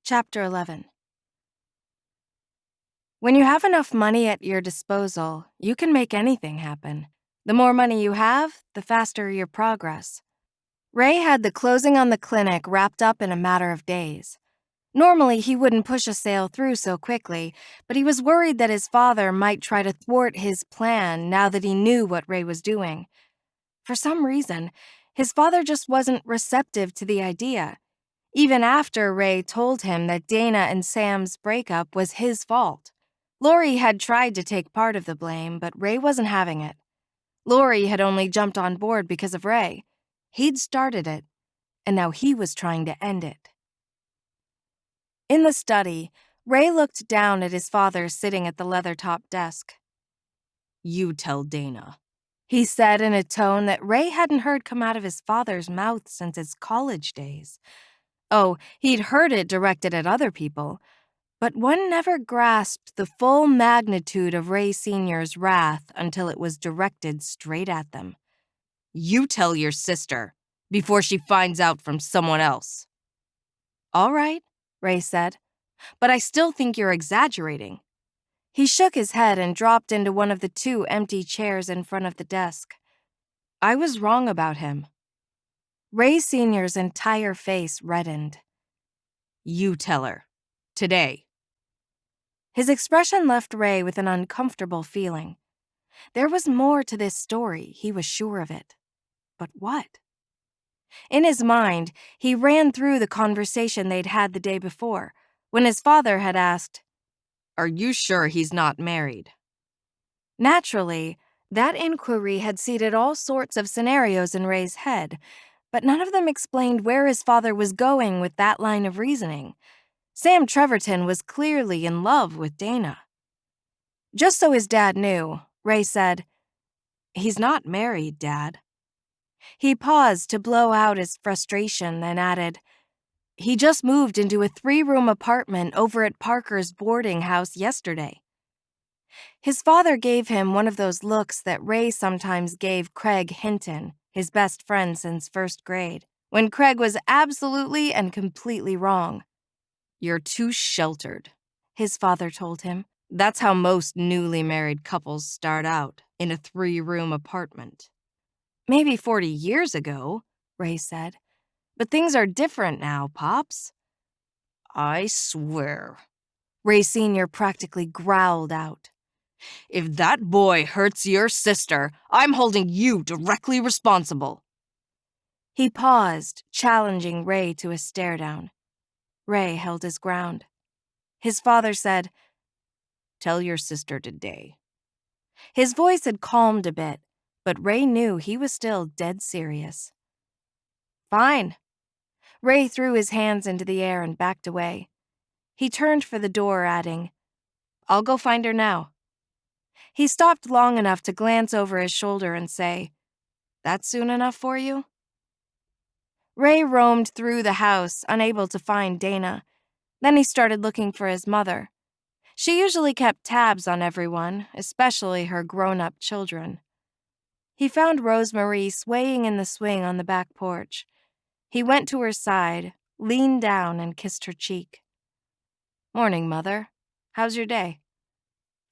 Chapter 11. When you have enough money at your disposal, you can make anything happen. The more money you have, the faster your progress. Ray had the closing on the clinic wrapped up in a matter of days. Normally, he wouldn't push a sale through so quickly, but he was worried that his father might try to thwart his plan now that he knew what Ray was doing. For some reason, his father just wasn't receptive to the idea, even after Ray told him that Dana and Sam's breakup was his fault. Lori had tried to take part of the blame, but Ray wasn't having it. Lori had only jumped on board because of Ray. He'd started it, and now he was trying to end it. In the study, Ray looked down at his father sitting at the leather-top desk. "You tell Dana," he said in a tone that Ray hadn't heard come out of his father's mouth since his college days. Oh, he'd heard it directed at other people, but one never grasped the full magnitude of Ray Sr.'s wrath until it was directed straight at them. "You tell your sister, before she finds out from someone else." "All right," Ray said, "but I still think you're exaggerating." He shook his head and dropped into one of the two empty chairs in front of the desk. "I was wrong about him." Ray Sr.'s entire face reddened. "You tell her. Today." His expression left Ray with an uncomfortable feeling. There was more to this story, he was sure of it. But what? In his mind, he ran through the conversation they'd had the day before, when his father had asked, "Are you sure he's not married?" Naturally, that inquiry had seeded all sorts of scenarios in Ray's head, but none of them explained where his father was going with that line of reasoning. Sam Treverton was clearly in love with Dana. Just so his dad knew, Ray said, "He's not married, Dad." He paused to blow out his frustration and added, "He just moved into a 3-room apartment over at Parker's boarding house yesterday." His father gave him one of those looks that Ray sometimes gave Craig Hinton, his best friend since first grade, when Craig was absolutely and completely wrong. "You're too sheltered," his father told him. "That's how most newly married couples start out, in a 3-room apartment." "Maybe 40 years ago," Ray said. "But things are different now, Pops." "I swear," Ray Sr. practically growled out. "If that boy hurts your sister, I'm holding you directly responsible." He paused, challenging Ray to a stare-down. Ray held his ground. His father said, "Tell your sister today." His voice had calmed a bit, but Ray knew he was still dead serious. "Fine." Ray threw his hands into the air and backed away. He turned for the door, adding, "I'll go find her now." He stopped long enough to glance over his shoulder and say, "That's soon enough for you?" Ray roamed through the house, unable to find Dana. Then he started looking for his mother. She usually kept tabs on everyone, especially her grown-up children. He found Rosemarie swaying in the swing on the back porch. He went to her side, leaned down, and kissed her cheek. "Morning, Mother. How's your day?"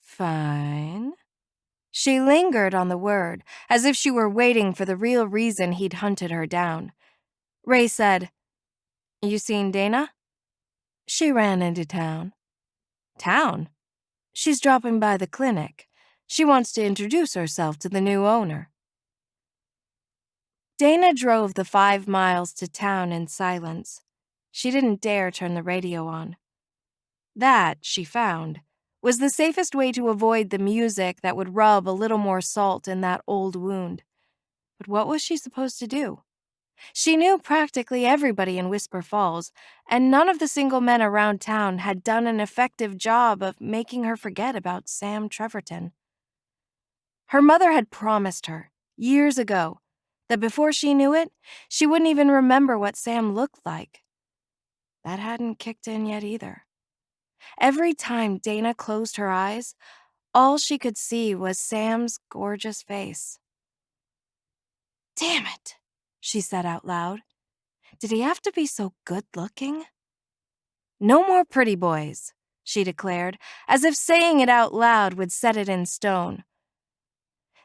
"Fine." She lingered on the word, as if she were waiting for the real reason he'd hunted her down. Ray said, "You seen Dana?" "She ran into town." "Town?" "She's dropping by the clinic. She wants to introduce herself to the new owner." Dana drove the 5 miles to town in silence. She didn't dare turn the radio on. That, she found, was the safest way to avoid the music that would rub a little more salt in that old wound. But what was she supposed to do? She knew practically everybody in Whisper Falls, and none of the single men around town had done an effective job of making her forget about Sam Treverton. Her mother had promised her, years ago, that before she knew it, she wouldn't even remember what Sam looked like. That hadn't kicked in yet either. Every time Dana closed her eyes, all she could see was Sam's gorgeous face. "Damn it," she said out loud. "Did he have to be so good-looking?" "No more pretty boys," she declared, as if saying it out loud would set it in stone.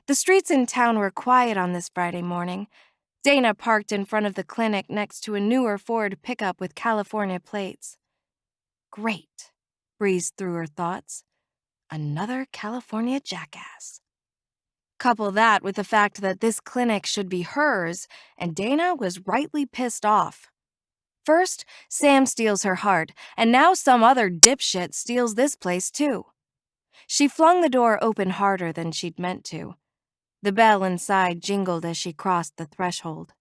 The streets in town were quiet on this Friday morning. Dana parked in front of the clinic next to a newer Ford pickup with California plates. Great, breezed through her thoughts. Another California jackass. Couple that with the fact that this clinic should be hers, and Dana was rightly pissed off. First, Sam steals her heart, and now some other dipshit steals this place too. She flung the door open harder than she'd meant to. The bell inside jingled as she crossed the threshold.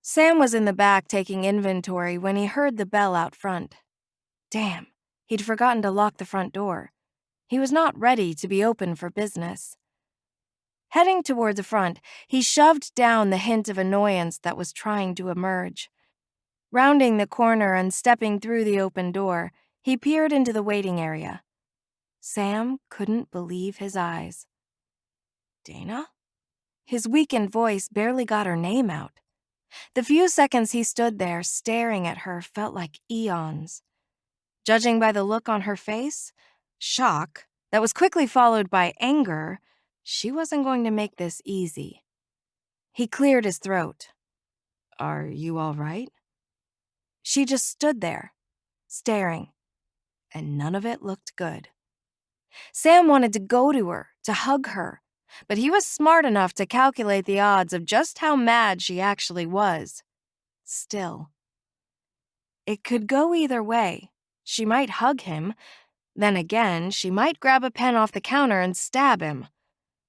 Sam was in the back taking inventory when he heard the bell out front. Damn, he'd forgotten to lock the front door. He was not ready to be open for business. Heading toward the front, he shoved down the hint of annoyance that was trying to emerge. Rounding the corner and stepping through the open door, he peered into the waiting area. Sam couldn't believe his eyes. Dana? His weakened voice barely got her name out. The few seconds he stood there staring at her felt like eons. Judging by the look on her face, shock, that was quickly followed by anger, she wasn't going to make this easy. He cleared his throat. "Are you all right?" She just stood there, staring, and none of it looked good. Sam wanted to go to her, to hug her, but he was smart enough to calculate the odds of just how mad she actually was. Still. It could go either way. She might hug him. Then again, she might grab a pen off the counter and stab him.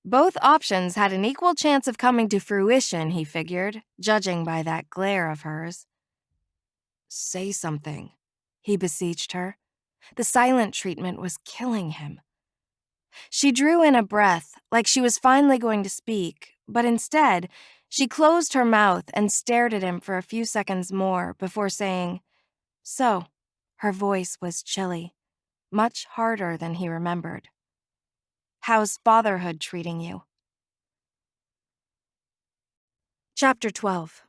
Both options had an equal chance of coming to fruition, he figured, judging by that glare of hers. "Say something," he beseeched her. The silent treatment was killing him. She drew in a breath, like she was finally going to speak, but instead, she closed her mouth and stared at him for a few seconds more before saying, "So," her voice was chilly, much harder than he remembered. "How's fatherhood treating you?" Chapter 12.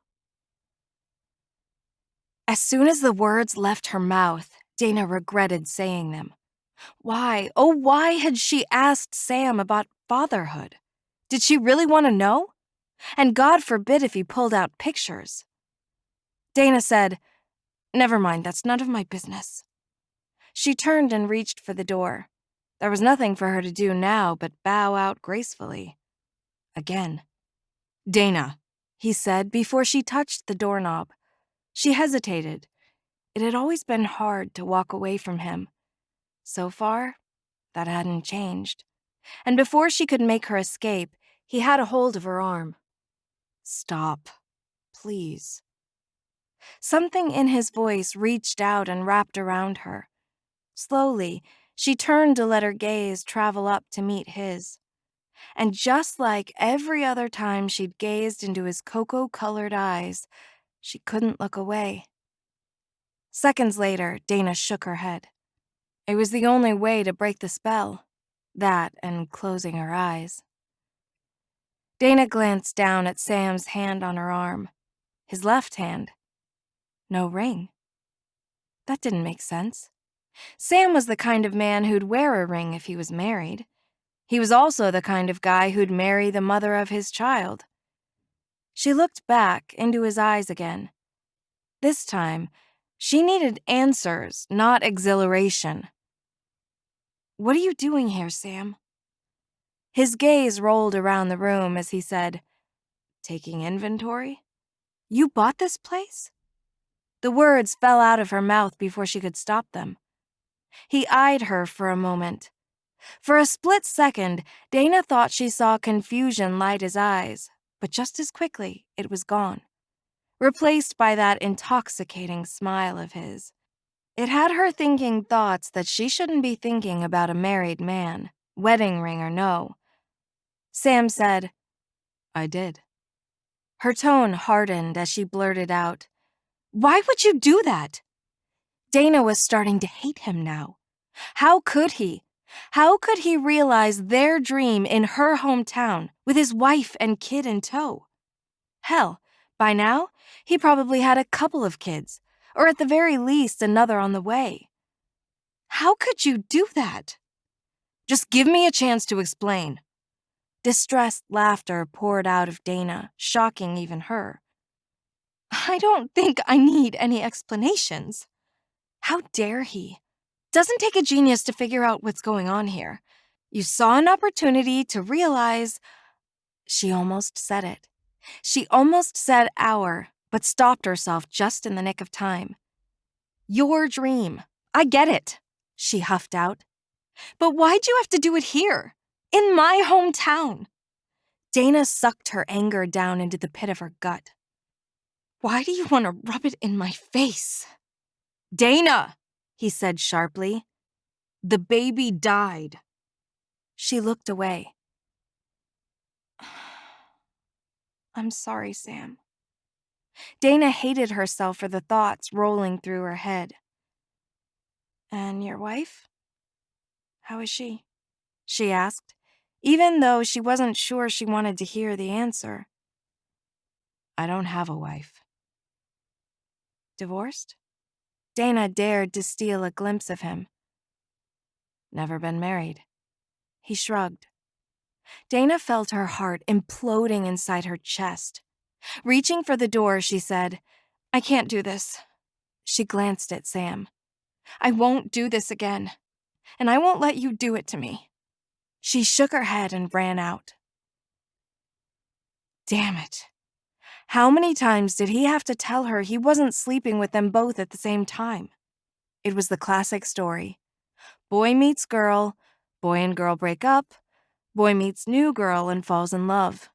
As soon as the words left her mouth, Dana regretted saying them. Why, oh why had she asked Sam about fatherhood? Did she really want to know? And God forbid if he pulled out pictures. Dana said, "Never mind, that's none of my business." She turned and reached for the door. There was nothing for her to do now but bow out gracefully. Again. "Dana," he said before she touched the doorknob. She hesitated. It had always been hard to walk away from him. So far, that hadn't changed. And before she could make her escape, he had a hold of her arm. "Stop, please." Something in his voice reached out and wrapped around her. Slowly, she turned to let her gaze travel up to meet his. And just like every other time she'd gazed into his cocoa-colored eyes, she couldn't look away. Seconds later, Dana shook her head. It was the only way to break the spell. That and closing her eyes. Dana glanced down at Sam's hand on her arm. His left hand. No ring. That didn't make sense. Sam was the kind of man who'd wear a ring if he was married. He was also the kind of guy who'd marry the mother of his child. She looked back into his eyes again. This time, she needed answers, not exhilaration. "What are you doing here, Sam?" His gaze rolled around the room as he said, "Taking inventory? You bought this place?" The words fell out of her mouth before she could stop them. He eyed her for a moment. For a split second, Dana thought she saw confusion light his eyes, but just as quickly, it was gone, replaced by that intoxicating smile of his. It had her thinking thoughts that she shouldn't be thinking about a married man, wedding ring or no. Sam said, "I did." Her tone hardened as she blurted out, "Why would you do that?" Dana was starting to hate him now. How could he? How could he realize their dream in her hometown with his wife and kid in tow? Hell, by now, he probably had a couple of kids, or at the very least, another on the way. How could you do that? Just give me a chance to explain. Distressed laughter poured out of Dana, shocking even her. I don't think I need any explanations. How dare he? Doesn't take a genius to figure out what's going on here. You saw an opportunity to realize. She almost said it. She almost said our, but stopped herself just in the nick of time. Your dream. I get it, she huffed out. But why'd you have to do it here? In my hometown? Dana sucked her anger down into the pit of her gut. Why do you want to rub it in my face? Dana, he said sharply. The baby died. She looked away. I'm sorry, Sam. Dana hated herself for the thoughts rolling through her head. And your wife? How is she? She asked, even though she wasn't sure she wanted to hear the answer. I don't have a wife. Divorced? Dana dared to steal a glimpse of him. Never been married. He shrugged. Dana felt her heart imploding inside her chest. Reaching for the door, she said, I can't do this. She glanced at Sam. I won't do this again, and I won't let you do it to me. She shook her head and ran out. Damn it. How many times did he have to tell her he wasn't sleeping with them both at the same time? It was the classic story. Boy meets girl, boy and girl break up, boy meets new girl and falls in love.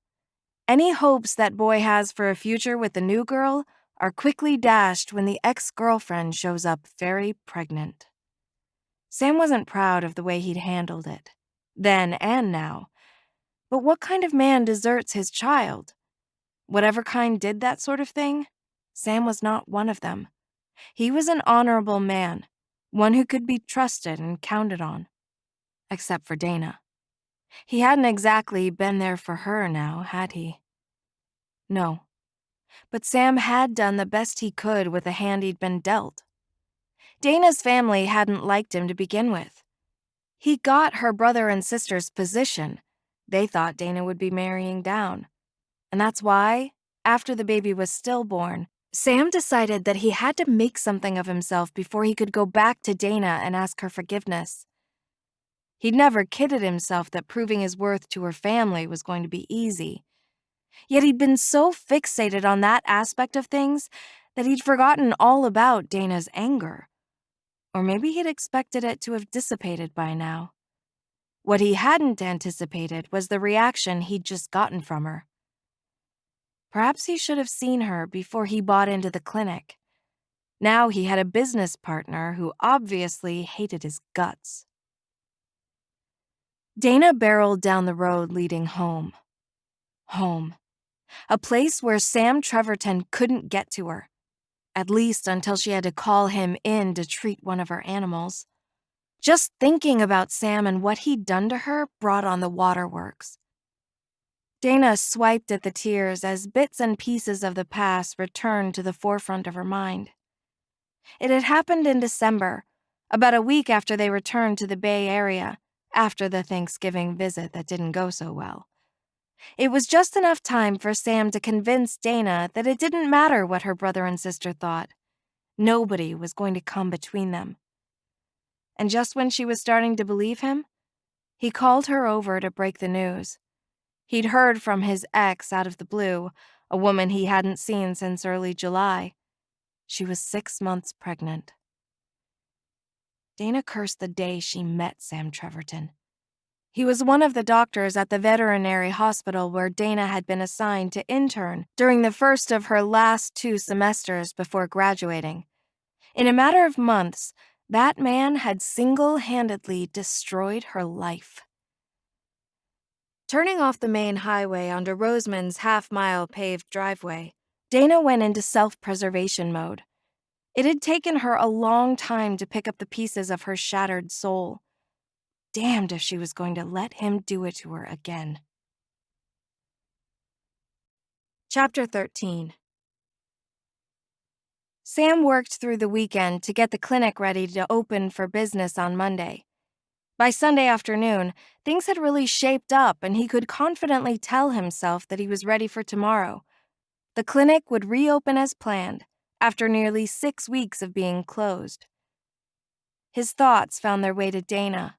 Any hopes that boy has for a future with the new girl are quickly dashed when the ex-girlfriend shows up very pregnant. Sam wasn't proud of the way he'd handled it, then and now. But what kind of man deserts his child? Whatever kind did that sort of thing, Sam was not one of them. He was an honorable man, one who could be trusted and counted on. Except for Dana. He hadn't exactly been there for her now, had he? No. But Sam had done the best he could with the hand he'd been dealt. Dana's family hadn't liked him to begin with. He got her brother and sister's position. They thought Dana would be marrying down. And that's why, after the baby was stillborn, Sam decided that he had to make something of himself before he could go back to Dana and ask her forgiveness. He'd never kidded himself that proving his worth to her family was going to be easy. Yet he'd been so fixated on that aspect of things that he'd forgotten all about Dana's anger. Or maybe he'd expected it to have dissipated by now. What he hadn't anticipated was the reaction he'd just gotten from her. Perhaps he should have seen her before he bought into the clinic. Now he had a business partner who obviously hated his guts. Dana barreled down the road leading home. Home. A place where Sam Treverton couldn't get to her, at least until she had to call him in to treat one of her animals. Just thinking about Sam and what he'd done to her brought on the waterworks. Dana swiped at the tears as bits and pieces of the past returned to the forefront of her mind. It had happened in December, about a week after they returned to the Bay Area, after the Thanksgiving visit that didn't go so well. It was just enough time for Sam to convince Dana that it didn't matter what her brother and sister thought. Nobody was going to come between them. And just when she was starting to believe him, he called her over to break the news. He'd heard from his ex out of the blue, a woman he hadn't seen since early July. She was 6 months pregnant. Dana cursed the day she met Sam Treverton. He was one of the doctors at the veterinary hospital where Dana had been assigned to intern during the first of her last 2 semesters before graduating. In a matter of months, that man had single-handedly destroyed her life. Turning off the main highway onto Roseman's half-mile paved driveway, Dana went into self-preservation mode. It had taken her a long time to pick up the pieces of her shattered soul. Damned if she was going to let him do it to her again. Chapter 13. Sam worked through the weekend to get the clinic ready to open for business on Monday. By Sunday afternoon, things had really shaped up and he could confidently tell himself that he was ready for tomorrow. The clinic would reopen as planned, after nearly 6 weeks of being closed. His thoughts found their way to Dana.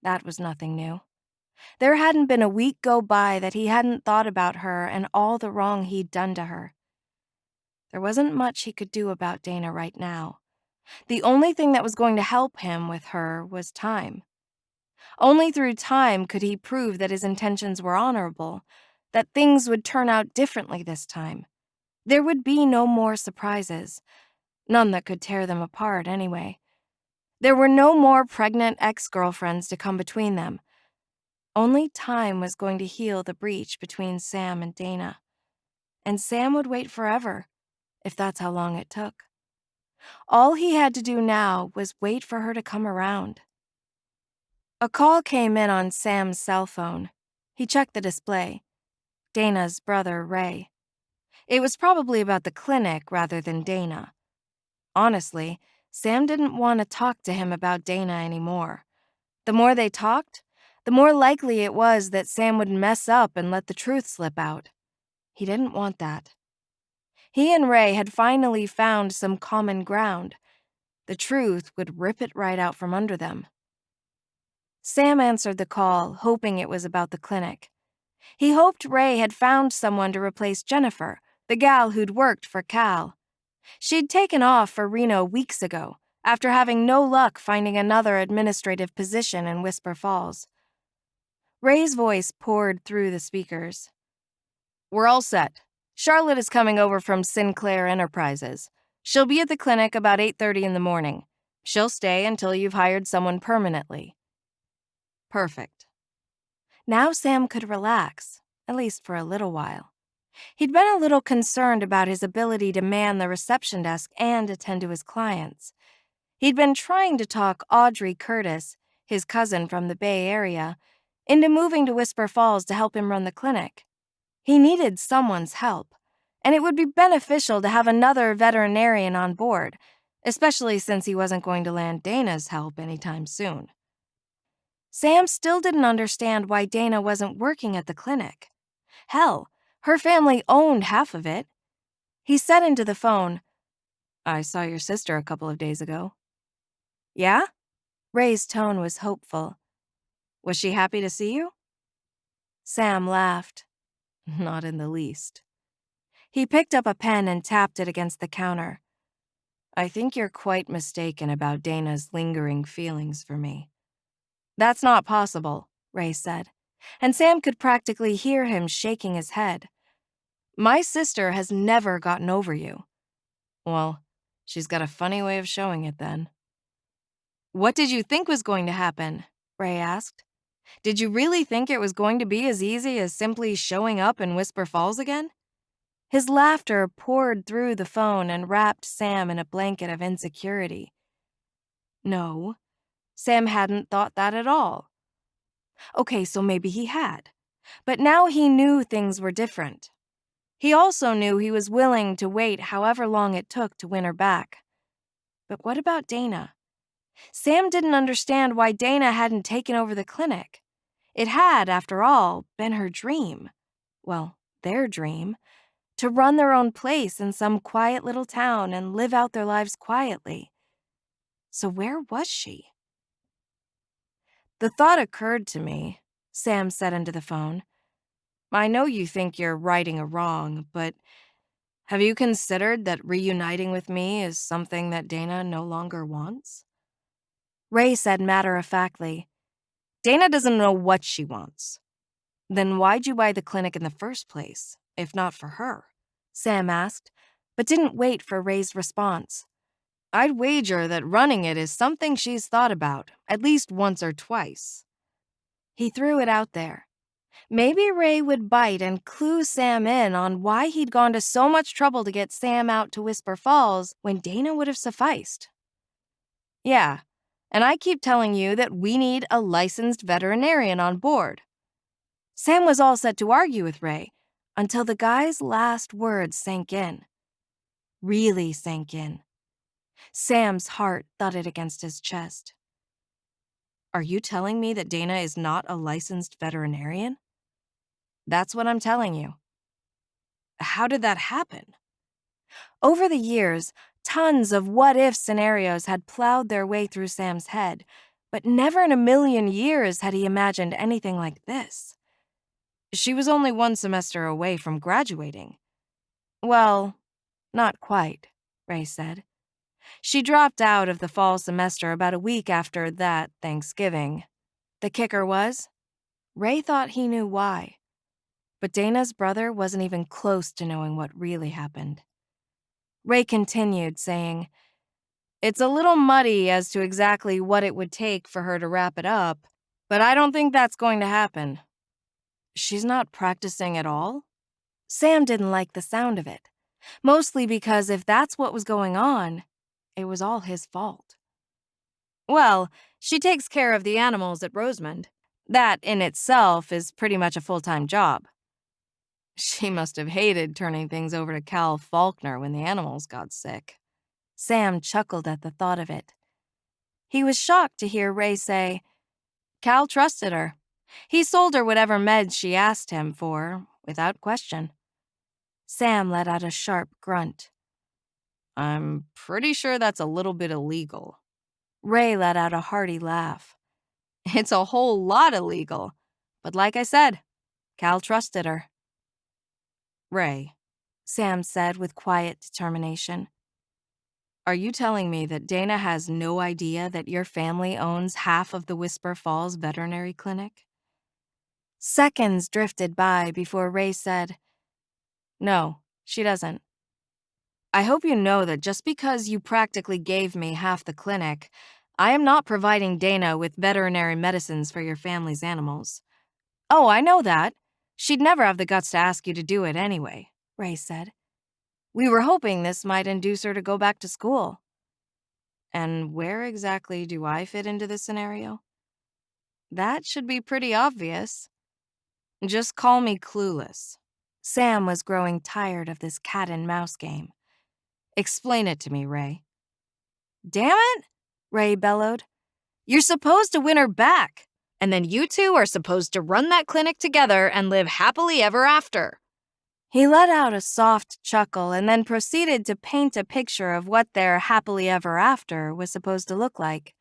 That was nothing new. There hadn't been a week go by that he hadn't thought about her and all the wrong he'd done to her. There wasn't much he could do about Dana right now. The only thing that was going to help him with her was time. Only through time could he prove that his intentions were honorable, that things would turn out differently this time. There would be no more surprises, none that could tear them apart anyway. There were no more pregnant ex-girlfriends to come between them. Only time was going to heal the breach between Sam and Dana. And Sam would wait forever, if that's how long it took. All he had to do now was wait for her to come around. A call came in on Sam's cell phone. He checked the display. Dana's brother, Ray. It was probably about the clinic rather than Dana. Honestly, Sam didn't want to talk to him about Dana anymore. The more they talked, the more likely it was that Sam would mess up and let the truth slip out. He didn't want that. He and Ray had finally found some common ground. The truth would rip it right out from under them. Sam answered the call, hoping it was about the clinic. He hoped Ray had found someone to replace Jennifer, the gal who'd worked for Cal. She'd taken off for Reno weeks ago, after having no luck finding another administrative position in Whisper Falls. Ray's voice poured through the speakers. "We're all set. Charlotte is coming over from Sinclair Enterprises. She'll be at the clinic about 8:30 in the morning. She'll stay until you've hired someone permanently." Perfect. Now Sam could relax, at least for a little while. He'd been a little concerned about his ability to man the reception desk and attend to his clients. He'd been trying to talk Audrey Curtis, his cousin from the Bay Area, into moving to Whisper Falls to help him run the clinic. He needed someone's help, and it would be beneficial to have another veterinarian on board, especially since he wasn't going to land Dana's help anytime soon. Sam still didn't understand why Dana wasn't working at the clinic. Hell, her family owned half of it. He said into the phone, "I saw your sister a couple of days ago." "Yeah?" Ray's tone was hopeful. "Was she happy to see you?" Sam laughed. Not in the least. He picked up a pen and tapped it against the counter. "I think you're quite mistaken about Dana's lingering feelings for me." "That's not possible," Ray said, and Sam could practically hear him shaking his head. "My sister has never gotten over you." "Well, she's got a funny way of showing it then." "What did you think was going to happen?" Ray asked. "Did you really think it was going to be as easy as simply showing up in Whisper Falls again?" His laughter poured through the phone and wrapped Sam in a blanket of insecurity. No, Sam hadn't thought that at all. Okay, so maybe he had. But now he knew things were different. He also knew he was willing to wait however long it took to win her back. But what about Dana? Sam didn't understand why Dana hadn't taken over the clinic. It had, after all, been her dream. Well, their dream. To run their own place in some quiet little town and live out their lives quietly. So where was she? "The thought occurred to me," Sam said into the phone. "I know you think you're righting a wrong, but have you considered that reuniting with me is something that Dana no longer wants?" Ray said matter-of-factly, "Dana doesn't know what she wants." "Then why'd you buy the clinic in the first place, if not for her?" Sam asked, but didn't wait for Ray's response. "I'd wager that running it is something she's thought about, at least once or twice." He threw it out there. Maybe Ray would bite and clue Sam in on why he'd gone to so much trouble to get Sam out to Whisper Falls when Dana would have sufficed. "Yeah, and I keep telling you that we need a licensed veterinarian on board." Sam was all set to argue with Ray until the guy's last words sank in. Really sank in. Sam's heart thudded against his chest. Are you telling me that Dana is not a licensed veterinarian? That's what I'm telling you. How did that happen? Over the years, tons of what-if scenarios had plowed their way through Sam's head, but never in a million years had he imagined anything like this. She was only one semester away from graduating. Well, not quite, Ray said. She dropped out of the fall semester about a week after that Thanksgiving. The kicker was, Ray thought he knew why. But Dana's brother wasn't even close to knowing what really happened. Ray continued, saying, It's a little muddy as to exactly what it would take for her to wrap it up, but I don't think that's going to happen. She's not practicing at all? Sam didn't like the sound of it, mostly because if that's what was going on, it was all his fault. Well, she takes care of the animals at Rosamond. That in itself is pretty much a full-time job. She must have hated turning things over to Cal Faulkner when the animals got sick. Sam chuckled at the thought of it. He was shocked to hear Ray say, Cal trusted her. He sold her whatever meds she asked him for, without question. Sam let out a sharp grunt. I'm pretty sure that's a little bit illegal. Ray let out a hearty laugh. It's a whole lot illegal, but like I said, Cal trusted her. Ray, Sam said with quiet determination. Are you telling me that Dana has no idea that your family owns half of the Whisper Falls Veterinary Clinic? Seconds drifted by before Ray said, No, she doesn't. I hope you know that just because you practically gave me half the clinic, I am not providing Dana with veterinary medicines for your family's animals. Oh, I know that. She'd never have the guts to ask you to do it anyway, Ray said. We were hoping this might induce her to go back to school. And where exactly do I fit into this scenario? That should be pretty obvious. Just call me clueless. Sam was growing tired of this cat-and-mouse game. Explain it to me, Ray. Damn it, Ray bellowed. You're supposed to win her back, and then you two are supposed to run that clinic together and live happily ever after. He let out a soft chuckle and then proceeded to paint a picture of what their happily ever after was supposed to look like.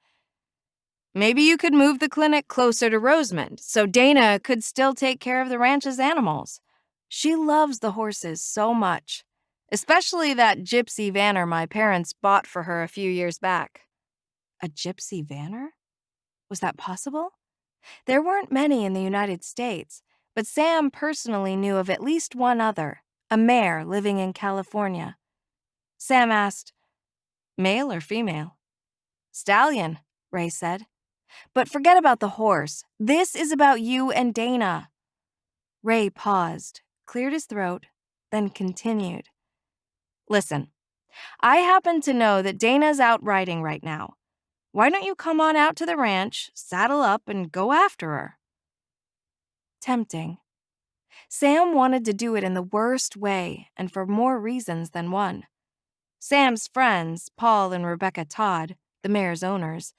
Maybe you could move the clinic closer to Rosamond so Dana could still take care of the ranch's animals. She loves the horses so much, especially that gypsy vanner my parents bought for her a few years back. A gypsy vanner? Was that possible? There weren't many in the United States, but Sam personally knew of at least one other, a mare living in California. Sam asked, Male or female? Stallion, Ray said. But forget about the horse. This is about you and Dana. Ray paused, cleared his throat, then continued. Listen, I happen to know that Dana's out riding right now. Why don't you come on out to the ranch, saddle up, and go after her? Tempting. Sam wanted to do it in the worst way, and for more reasons than one. Sam's friends, Paul and Rebecca Todd, the mare's owners,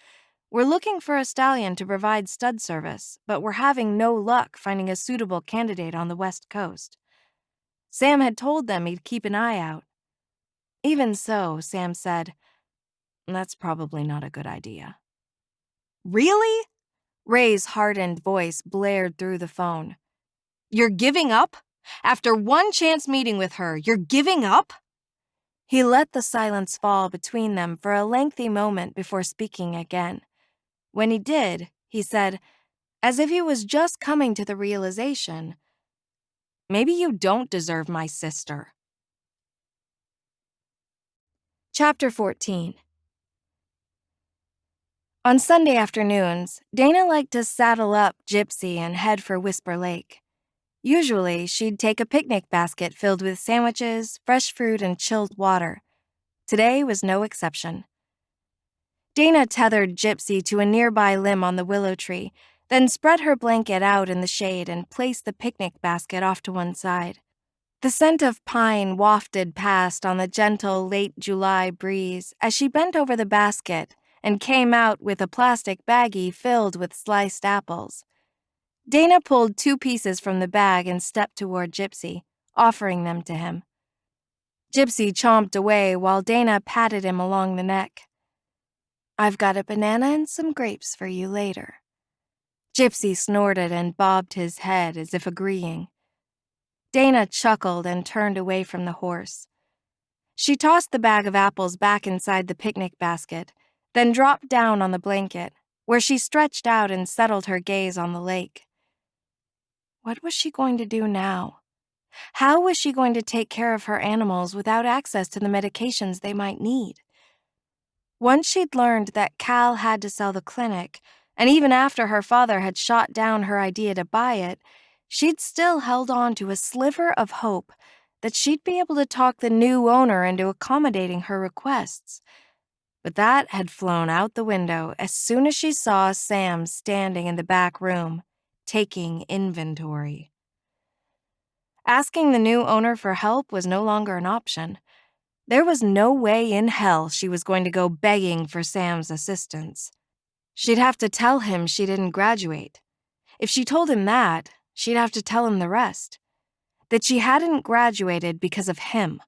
were looking for a stallion to provide stud service, but were having no luck finding a suitable candidate on the West Coast. Sam had told them he'd keep an eye out. Even so, Sam said, That's probably not a good idea. Really? Ray's hardened voice blared through the phone. You're giving up? After one chance meeting with her, you're giving up? He let the silence fall between them for a lengthy moment before speaking again. When he did, he said, as if he was just coming to the realization, Maybe you don't deserve my sister. Chapter 14. On Sunday afternoons, Dana liked to saddle up Gypsy and head for Whisper Lake. Usually, she'd take a picnic basket filled with sandwiches, fresh fruit, and chilled water. Today was no exception. Dana tethered Gypsy to a nearby limb on the willow tree, then spread her blanket out in the shade and placed the picnic basket off to one side. The scent of pine wafted past on the gentle late July breeze as she bent over the basket and came out with a plastic baggie filled with sliced apples. Dana pulled 2 pieces from the bag and stepped toward Gypsy, offering them to him. Gypsy chomped away while Dana patted him along the neck. "I've got a banana and some grapes for you later." Gypsy snorted and bobbed his head as if agreeing. Dana chuckled and turned away from the horse. She tossed the bag of apples back inside the picnic basket, then dropped down on the blanket, where she stretched out and settled her gaze on the lake. What was she going to do now? How was she going to take care of her animals without access to the medications they might need? Once she'd learned that Cal had to sell the clinic, and even after her father had shot down her idea to buy it, she'd still held on to a sliver of hope that she'd be able to talk the new owner into accommodating her requests. But that had flown out the window as soon as she saw Sam standing in the back room, taking inventory. Asking the new owner for help was no longer an option. There was no way in hell she was going to go begging for Sam's assistance. She'd have to tell him she didn't graduate. If she told him that, she'd have to tell him the rest. That she hadn't graduated because of him,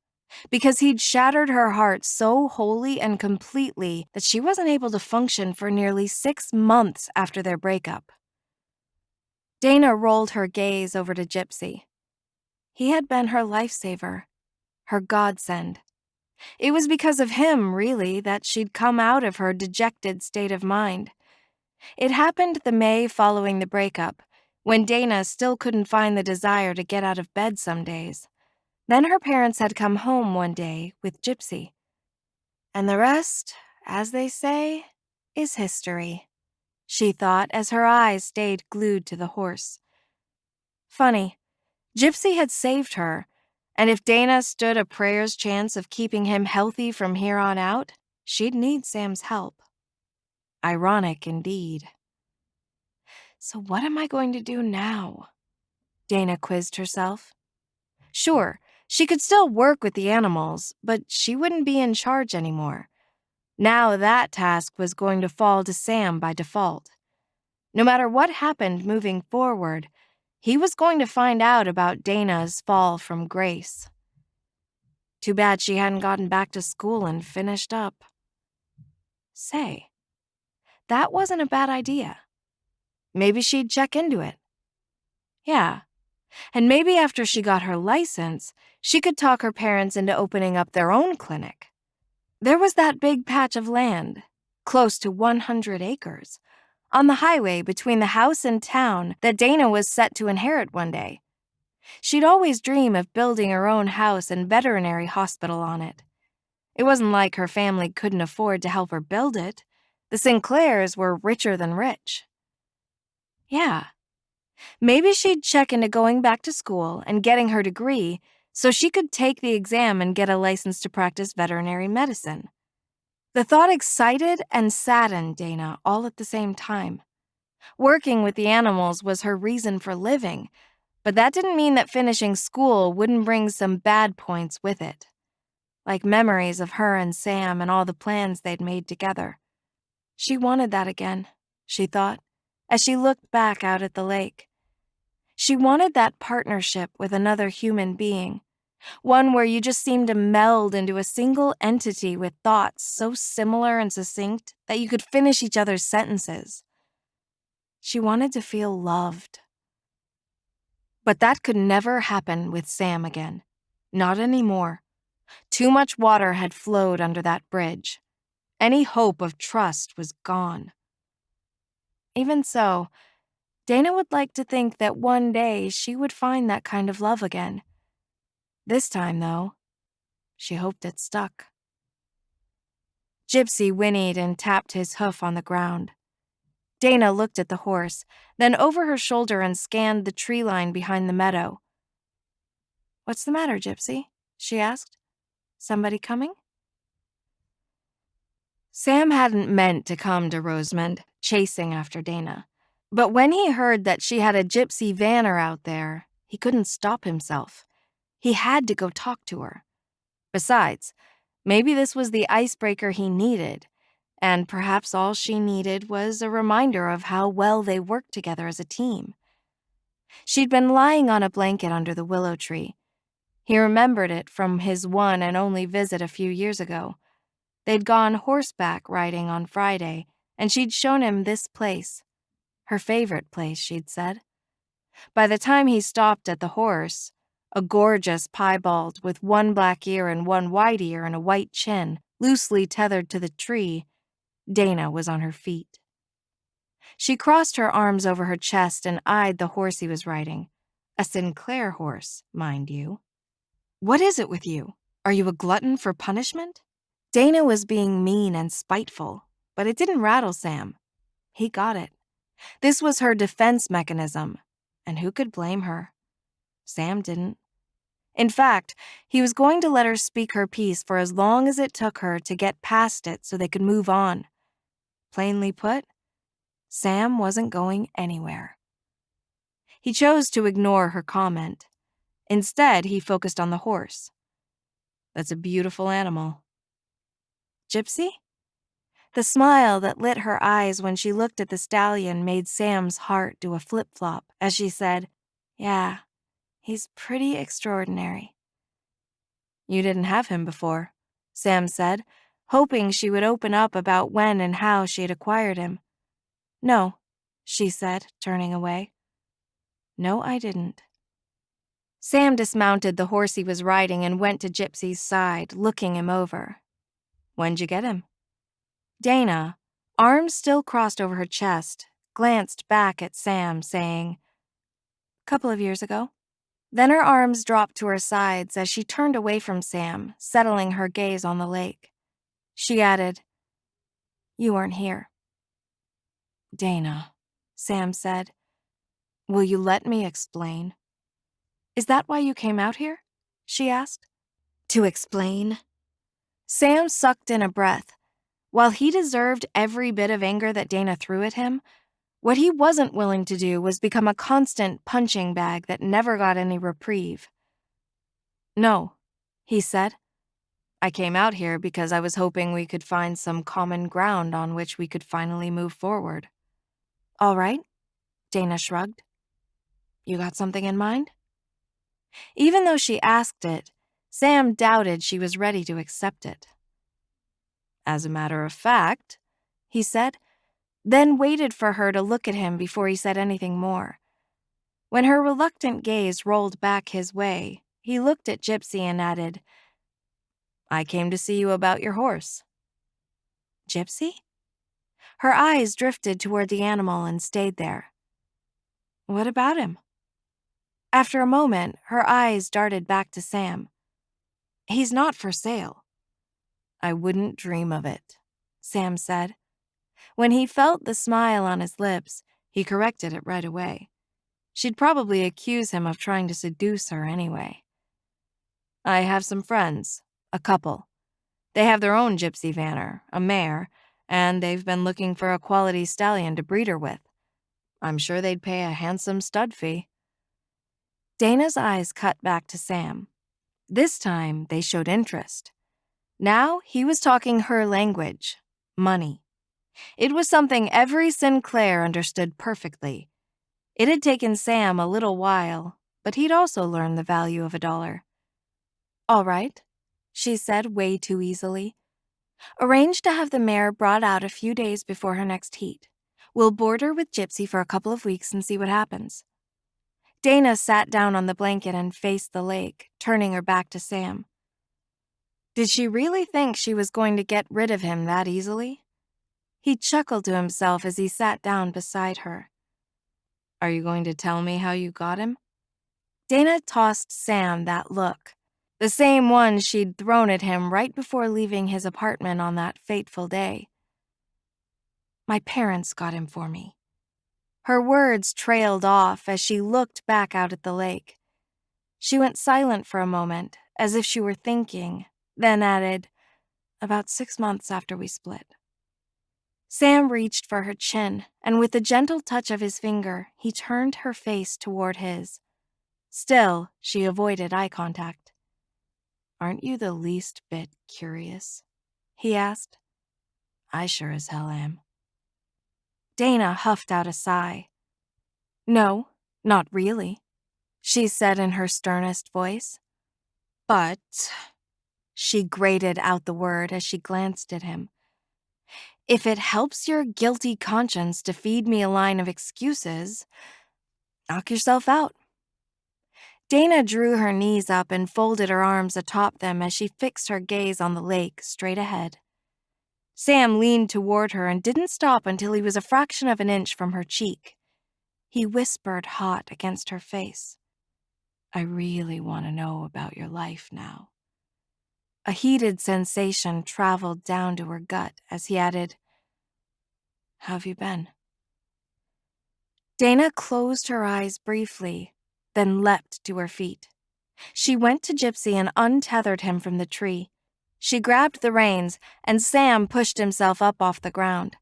because he'd shattered her heart so wholly and completely that she wasn't able to function for nearly 6 months after their breakup. Dana rolled her gaze over to Gypsy. He had been her lifesaver, her godsend. It was because of him, really, that she'd come out of her dejected state of mind. It happened the May following the breakup, when Dana still couldn't find the desire to get out of bed some days. Then her parents had come home one day with Gypsy. And the rest, as they say, is history, she thought as her eyes stayed glued to the horse. Funny, Gypsy had saved her, and if Dana stood a prayer's chance of keeping him healthy from here on out, she'd need Sam's help. Ironic indeed. So what am I going to do now? Dana quizzed herself. Sure, she could still work with the animals, but she wouldn't be in charge anymore. Now that task was going to fall to Sam by default. No matter what happened moving forward, he was going to find out about Dana's fall from grace. Too bad she hadn't gotten back to school and finished up. Say, that wasn't a bad idea. Maybe she'd check into it. Yeah, and maybe after she got her license, she could talk her parents into opening up their own clinic. There was that big patch of land, close to 100 acres, on the highway between the house and town that Dana was set to inherit one day. She'd always dream of building her own house and veterinary hospital on it. It wasn't like her family couldn't afford to help her build it. The Sinclairs were richer than rich. Yeah, maybe she'd check into going back to school and getting her degree so she could take the exam and get a license to practice veterinary medicine. The thought excited and saddened Dana all at the same time. Working with the animals was her reason for living, but that didn't mean that finishing school wouldn't bring some bad points with it, like memories of her and Sam and all the plans they'd made together. She wanted that again, she thought, as she looked back out at the lake. She wanted that partnership with another human being, one where you just seemed to meld into a single entity with thoughts so similar and succinct that you could finish each other's sentences. She wanted to feel loved. But that could never happen with Sam again. Not anymore. Too much water had flowed under that bridge. Any hope of trust was gone. Even so, Dana would like to think that one day she would find that kind of love again. This time, though, she hoped it stuck. Gypsy whinnied and tapped his hoof on the ground. Dana looked at the horse, then over her shoulder and scanned the tree line behind the meadow. "What's the matter, Gypsy?" she asked. "Somebody coming?" Sam hadn't meant to come to Rosamond, chasing after Dana. But when he heard that she had a gypsy vanner out there, he couldn't stop himself. He had to go talk to her. Besides, maybe this was the icebreaker he needed, and perhaps all she needed was a reminder of how well they worked together as a team. She'd been lying on a blanket under the willow tree. He remembered it from his one and only visit a few years ago. They'd gone horseback riding on Friday, and she'd shown him this place. Her favorite place, she'd said. By the time he stopped at the horse, a gorgeous piebald with one black ear and one white ear and a white chin, loosely tethered to the tree, Dana was on her feet. She crossed her arms over her chest and eyed the horse he was riding. A Sinclair horse, mind you. "What is it with you? Are you a glutton for punishment?" Dana was being mean and spiteful, but it didn't rattle Sam. He got it. This was her defense mechanism, and who could blame her? Sam didn't. In fact, he was going to let her speak her piece for as long as it took her to get past it so they could move on. Plainly put, Sam wasn't going anywhere. He chose to ignore her comment. Instead, he focused on the horse. "That's a beautiful animal." "Gypsy?" The smile that lit her eyes when she looked at the stallion made Sam's heart do a flip-flop as she said, "Yeah, he's pretty extraordinary." "You didn't have him before," Sam said, hoping she would open up about when and how she had acquired him. "No," she said, turning away. "No, I didn't." Sam dismounted the horse he was riding and went to Gypsy's side, looking him over. "When'd you get him?" Dana, arms still crossed over her chest, glanced back at Sam, saying, "Couple of years ago." Then her arms dropped to her sides as she turned away from Sam, settling her gaze on the lake. She added, "You weren't here." "Dana," Sam said, "will you let me explain?" "Is that why you came out here?" she asked. "To explain?" Sam sucked in a breath. While he deserved every bit of anger that Dana threw at him, what he wasn't willing to do was become a constant punching bag that never got any reprieve. "No," he said. "I came out here because I was hoping we could find some common ground on which we could finally move forward." "All right," Dana shrugged. "You got something in mind?" Even though she asked it, Sam doubted she was ready to accept it. "As a matter of fact," he said, then waited for her to look at him before he said anything more. When her reluctant gaze rolled back his way, he looked at Gypsy and added, "I came to see you about your horse." "Gypsy?" Her eyes drifted toward the animal and stayed there. "What about him?" After a moment, her eyes darted back to Sam. "He's not for sale." "I wouldn't dream of it," Sam said. When he felt the smile on his lips, he corrected it right away. She'd probably accuse him of trying to seduce her anyway. "I have some friends, a couple. They have their own gypsy vanner, a mare, and they've been looking for a quality stallion to breed her with. I'm sure they'd pay a handsome stud fee." Dana's eyes cut back to Sam. This time, they showed interest. Now, he was talking her language, money. It was something every Sinclair understood perfectly. It had taken Sam a little while, but he'd also learned the value of $1. "All right," she said way too easily. "Arrange to have the mare brought out a few days before her next heat. We'll board her with Gypsy for a couple of weeks and see what happens." Dana sat down on the blanket and faced the lake, turning her back to Sam. Did she really think she was going to get rid of him that easily? He chuckled to himself as he sat down beside her. "Are you going to tell me how you got him?" Dana tossed Sam that look, the same one she'd thrown at him right before leaving his apartment on that fateful day. "My parents got him for me." Her words trailed off as she looked back out at the lake. She went silent for a moment, as if she were thinking, then added, "About 6 months after we split." Sam reached for her chin, and with a gentle touch of his finger, he turned her face toward his. Still, she avoided eye contact. "Aren't you the least bit curious?" he asked. "I sure as hell am." Dana huffed out a sigh. "No, not really," she said in her sternest voice. "But," she grated out the word as she glanced at him, "if it helps your guilty conscience to feed me a line of excuses, knock yourself out." Dana drew her knees up and folded her arms atop them as she fixed her gaze on the lake straight ahead. Sam leaned toward her and didn't stop until he was a fraction of an inch from her cheek. He whispered hot against her face, "I really want to know about your life now." A heated sensation traveled down to her gut as he added, "How have you been?" Dana closed her eyes briefly, then leapt to her feet. She went to Gypsy and untethered him from the tree. She grabbed the reins, and Sam pushed himself up off the ground.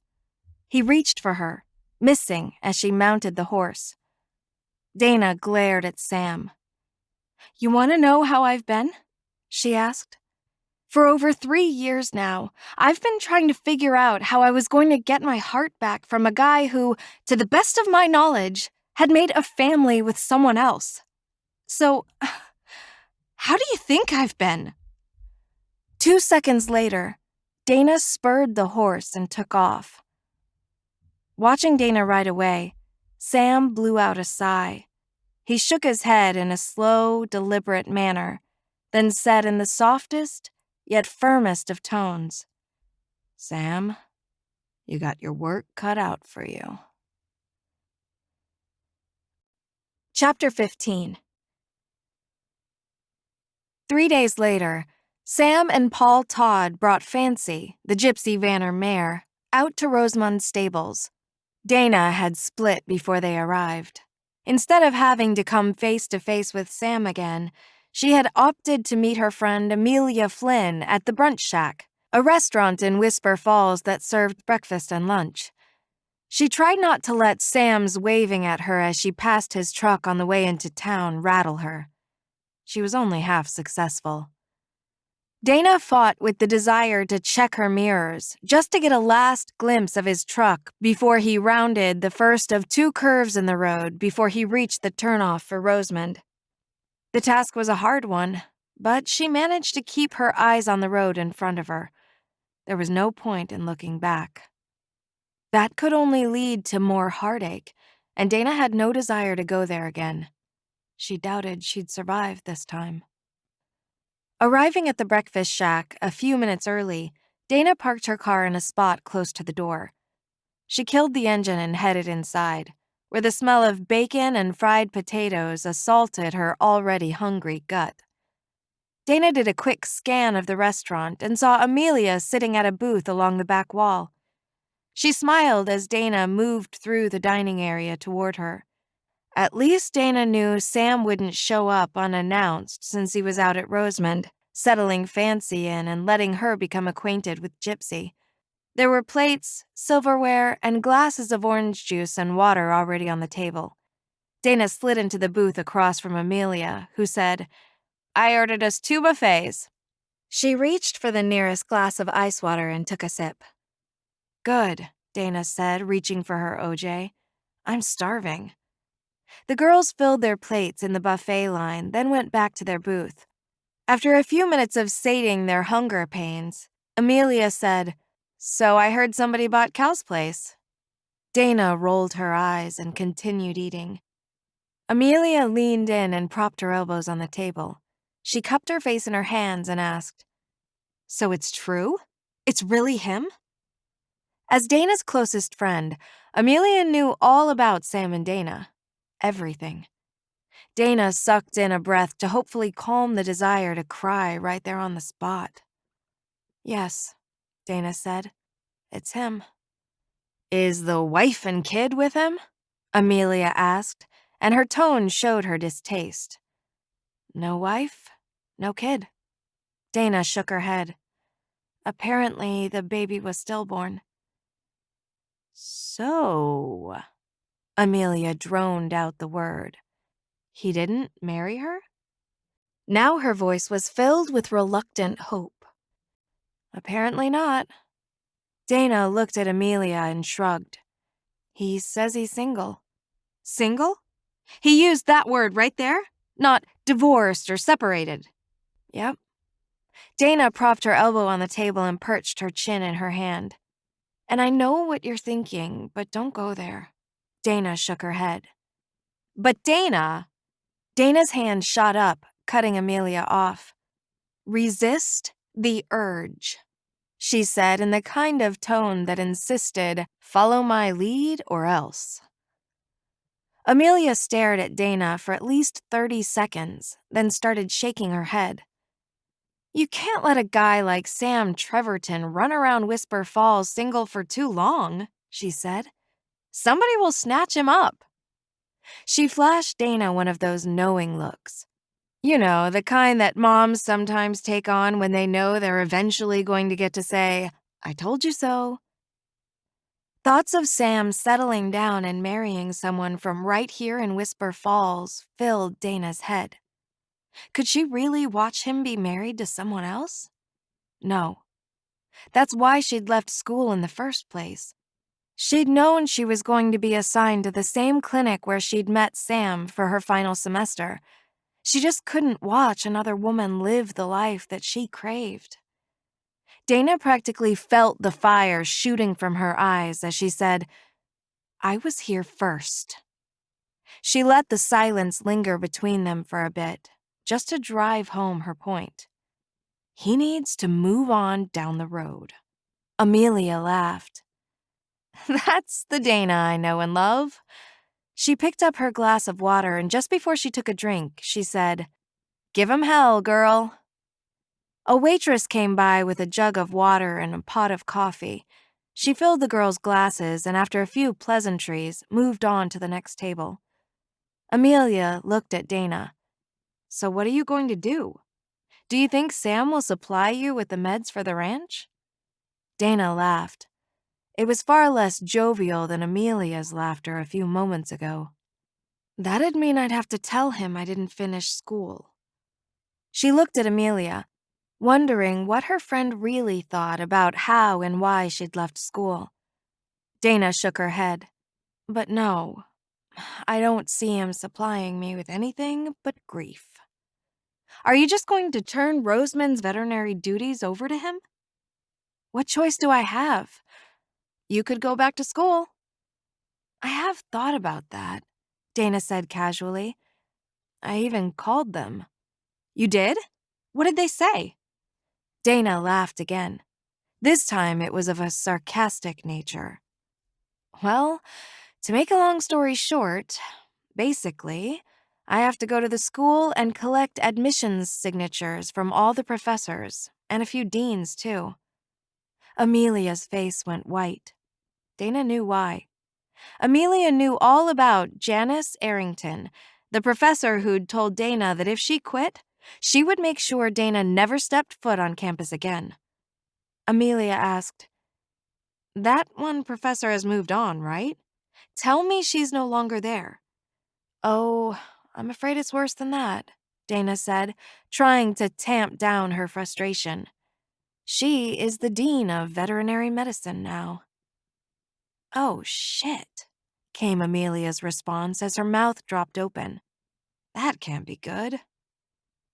He reached for her, missing as she mounted the horse. Dana glared at Sam. "You want to know how I've been?" she asked. "For over 3 years now, I've been trying to figure out how I was going to get my heart back from a guy who, to the best of my knowledge, had made a family with someone else. So, how do you think I've been?" 2 seconds later, Dana spurred the horse and took off. Watching Dana ride away, Sam blew out a sigh. He shook his head in a slow, deliberate manner, then said in the softest, yet firmest of tones, "Sam, you got your work cut out for you." Chapter 15. 3 days later, Sam and Paul Todd brought Fancy, the gypsy Vanner mare, out to Rosamund's stables. Dana had split before they arrived. Instead of having to come face to face with Sam again, she had opted to meet her friend Amelia Flynn at the Brunch Shack, a restaurant in Whisper Falls that served breakfast and lunch. She tried not to let Sam's waving at her as she passed his truck on the way into town rattle her. She was only half successful. Dana fought with the desire to check her mirrors, just to get a last glimpse of his truck before he rounded the first of 2 curves in the road before he reached the turnoff for Rosamond. The task was a hard one, but she managed to keep her eyes on the road in front of her. There was no point in looking back. That could only lead to more heartache, and Dana had no desire to go there again. She doubted she'd survive this time. Arriving at the breakfast shack a few minutes early, Dana parked her car in a spot close to the door. She killed the engine and headed inside, where the smell of bacon and fried potatoes assaulted her already hungry gut. Dana did a quick scan of the restaurant and saw Amelia sitting at a booth along the back wall. She smiled as Dana moved through the dining area toward her. At least Dana knew Sam wouldn't show up unannounced since he was out at Rosamond, settling Fancy in and letting her become acquainted with Gypsy. There were plates, silverware, and glasses of orange juice and water already on the table. Dana slid into the booth across from Amelia, who said, "I ordered us 2 buffets." She reached for the nearest glass of ice water and took a sip. "Good," Dana said, reaching for her OJ. "I'm starving." The girls filled their plates in the buffet line, then went back to their booth. After a few minutes of sating their hunger pains, Amelia said, "So I heard somebody bought Cal's place." Dana rolled her eyes and continued eating. Amelia leaned in and propped her elbows on the table. She cupped her face in her hands and asked, "So it's true? It's really him?" As Dana's closest friend, Amelia knew all about Sam and Dana. Everything. Dana sucked in a breath to hopefully calm the desire to cry right there on the spot. "Yes," Dana said. "It's him." "Is the wife and kid with him?" Amelia asked, and her tone showed her distaste. "No wife, no kid." Dana shook her head. "Apparently, the baby was stillborn." "So," Amelia droned out the word, He didn't marry her? Now her voice was filled with reluctant hope. Apparently not. Dana looked at Amelia and shrugged. He says he's single. Single? He used that word right there? Not divorced or separated. Yep. Dana propped her elbow on the table and perched her chin in her hand. And I know what you're thinking, but don't go there. Dana shook her head. But Dana! Dana's hand shot up, cutting Amelia off. Resist the urge, she said in the kind of tone that insisted, follow my lead or else. Amelia stared at Dana for at least 30 seconds, then started shaking her head. You can't let a guy like Sam Treverton run around Whisper Falls single for too long, she said. Somebody will snatch him up. She flashed Dana one of those knowing looks. You know, the kind that moms sometimes take on when they know they're eventually going to get to say, I told you so. Thoughts of Sam settling down and marrying someone from right here in Whisper Falls filled Dana's head. Could she really watch him be married to someone else? No. That's why she'd left school in the first place. She'd known she was going to be assigned to the same clinic where she'd met Sam for her final semester. She just couldn't watch another woman live the life that she craved. Dana practically felt the fire shooting from her eyes as she said, I was here first. She let the silence linger between them for a bit, just to drive home her point. He needs to move on down the road. Amelia laughed. That's the Dana I know and love. She picked up her glass of water, and just before she took a drink, she said, Give 'em hell, girl. A waitress came by with a jug of water and a pot of coffee. She filled the girls' glasses and after a few pleasantries, moved on to the next table. Amelia looked at Dana. So what are you going to do? Do you think Sam will supply you with the meds for the ranch? Dana laughed. It was far less jovial than Amelia's laughter a few moments ago. That'd mean I'd have to tell him I didn't finish school. She looked at Amelia, wondering what her friend really thought about how and why she'd left school. Dana shook her head. But no, I don't see him supplying me with anything but grief. Are you just going to turn Rosamond's veterinary duties over to him? What choice do I have? You could go back to school. I have thought about that, Dana said casually. I even called them. You did? What did they say? Dana laughed again. This time it was of a sarcastic nature. Well, to make a long story short, basically, I have to go to the school and collect admissions signatures from all the professors, and a few deans, too. Amelia's face went white. Dana knew why. Amelia knew all about Janice Arrington, the professor who'd told Dana that if she quit, she would make sure Dana never stepped foot on campus again. Amelia asked, That one professor has moved on, right? Tell me she's no longer there. Oh, I'm afraid it's worse than that, Dana said, trying to tamp down her frustration. She is the dean of veterinary medicine now. Oh, shit, came Amelia's response as her mouth dropped open. That can't be good.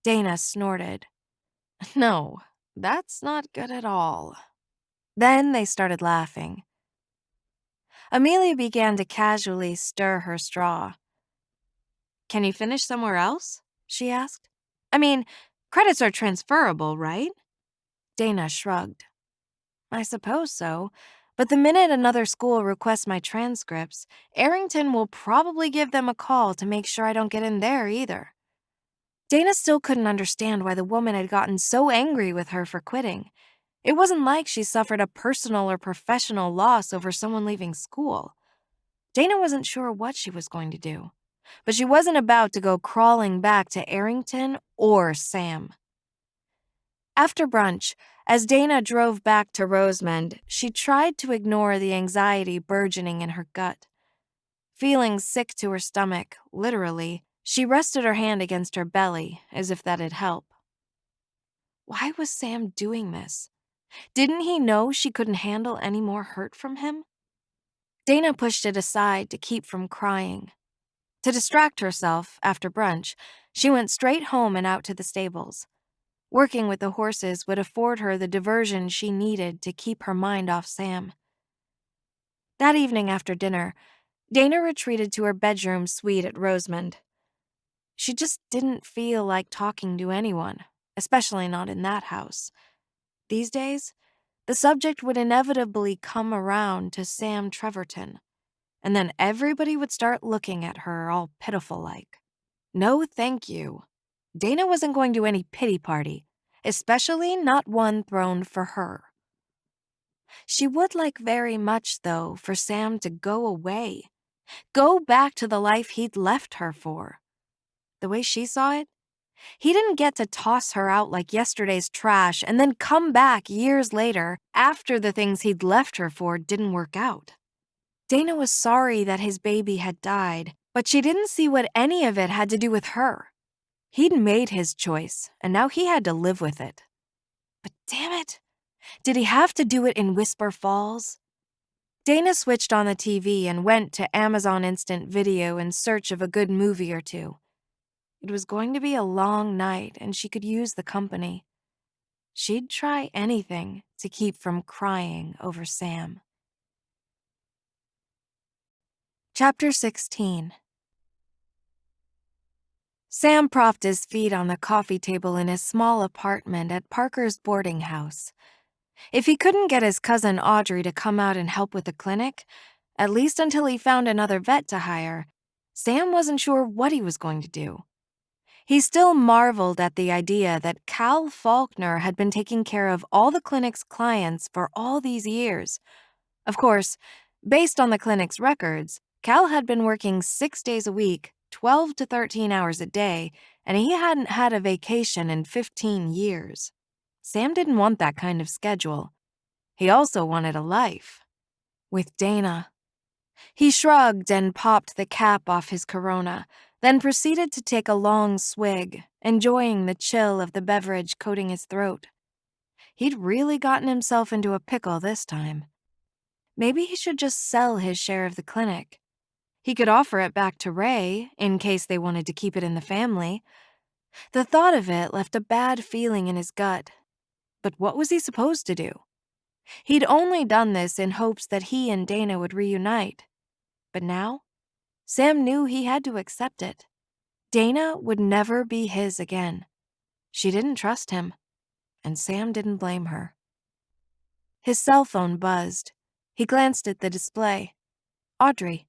Dana snorted. No, that's not good at all. Then they started laughing. Amelia began to casually stir her straw. Can you finish somewhere else? She asked. I mean, credits are transferable, right? Dana shrugged. I suppose so, but the minute another school requests my transcripts, Arrington will probably give them a call to make sure I don't get in there either. Dana still couldn't understand why the woman had gotten so angry with her for quitting. It wasn't like she suffered a personal or professional loss over someone leaving school. Dana wasn't sure what she was going to do, but she wasn't about to go crawling back to Arrington or Sam. After brunch, as Dana drove back to Rosamond, she tried to ignore the anxiety burgeoning in her gut. Feeling sick to her stomach, literally, She rested her hand against her belly as if that'd help. Why was Sam doing this? Didn't he know she couldn't handle any more hurt from him? Dana pushed it aside to keep from crying. To distract herself, after brunch, she went straight home and out to the stables. Working with the horses would afford her the diversion she needed to keep her mind off Sam. That evening after dinner, Dana retreated to her bedroom suite at Rosemond. She just didn't feel like talking to anyone, especially not in that house. These days, the subject would inevitably come around to Sam Treverton, and then everybody would start looking at her all pitiful-like. No thank you. Dana wasn't going to any pity party, especially not one thrown for her. She would like very much, though, for Sam to go away. Go back to the life he'd left her for. The way she saw it, he didn't get to toss her out like yesterday's trash and then come back years later after the things he'd left her for didn't work out. Dana was sorry that his baby had died, but she didn't see what any of it had to do with her. He'd made his choice, and now he had to live with it. But damn it, did he have to do it in Whisper Falls? Dana switched on the TV and went to Amazon Instant Video in search of a good movie or two. It was going to be a long night, and she could use the company. She'd try anything to keep from crying over Sam. Chapter 16. Sam propped his feet on the coffee table in his small apartment at Parker's boarding house. If he couldn't get his cousin Audrey to come out and help with the clinic, at least until he found another vet to hire, Sam wasn't sure what he was going to do. He still marveled at the idea that Cal Faulkner had been taking care of all the clinic's clients for all these years. Of course, based on the clinic's records, Cal had been working 6 days a week, 12 to 13 hours a day, and he hadn't had a vacation in 15 years. Sam didn't want that kind of schedule. He also wanted a life. With Dana. He shrugged and popped the cap off his Corona, then proceeded to take a long swig, enjoying the chill of the beverage coating his throat. He'd really gotten himself into a pickle this time. Maybe he should just sell his share of the clinic. He could offer it back to Ray, in case they wanted to keep it in the family. The thought of it left a bad feeling in his gut. But what was he supposed to do? He'd only done this in hopes that he and Dana would reunite. But now, Sam knew he had to accept it. Dana would never be his again. She didn't trust him, and Sam didn't blame her. His cell phone buzzed. He glanced at the display. Audrey.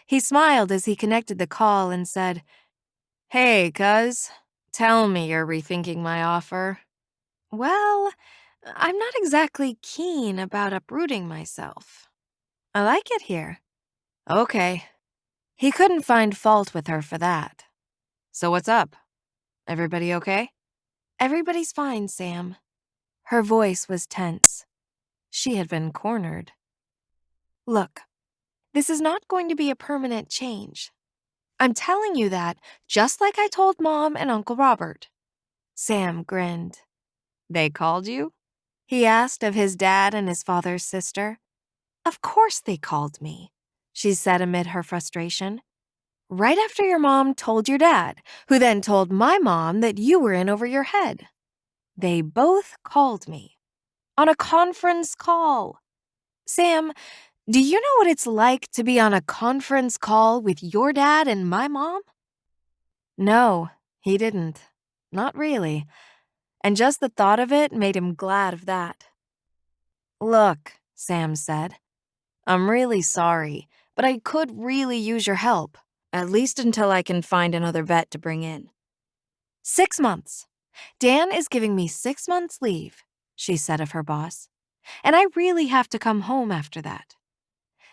He smiled as he connected the call and said, "Hey, cuz. Tell me you're rethinking my offer." "Well, I'm not exactly keen about uprooting myself. I like it here." "Okay." He couldn't find fault with her for that. "So what's up? Everybody okay?" "Everybody's fine, Sam." Her voice was tense. She had been cornered. "Look, this is not going to be a permanent change. I'm telling you that, just like I told Mom and Uncle Robert." Sam grinned. "They called you?" he asked of his dad and his father's sister. "Of course they called me," she said amid her frustration. "Right after your mom told your dad, who then told my mom that you were in over your head. They both called me. On a conference call. Sam, do you know what it's like to be on a conference call with your dad and my mom?" No, he didn't. Not really. And just the thought of it made him glad of that. "Look," Sam said, "I'm really sorry, but I could really use your help, at least until I can find another vet to bring in." 6 months. Dan is giving me 6 months leave, she said of her boss, and I really have to come home after that.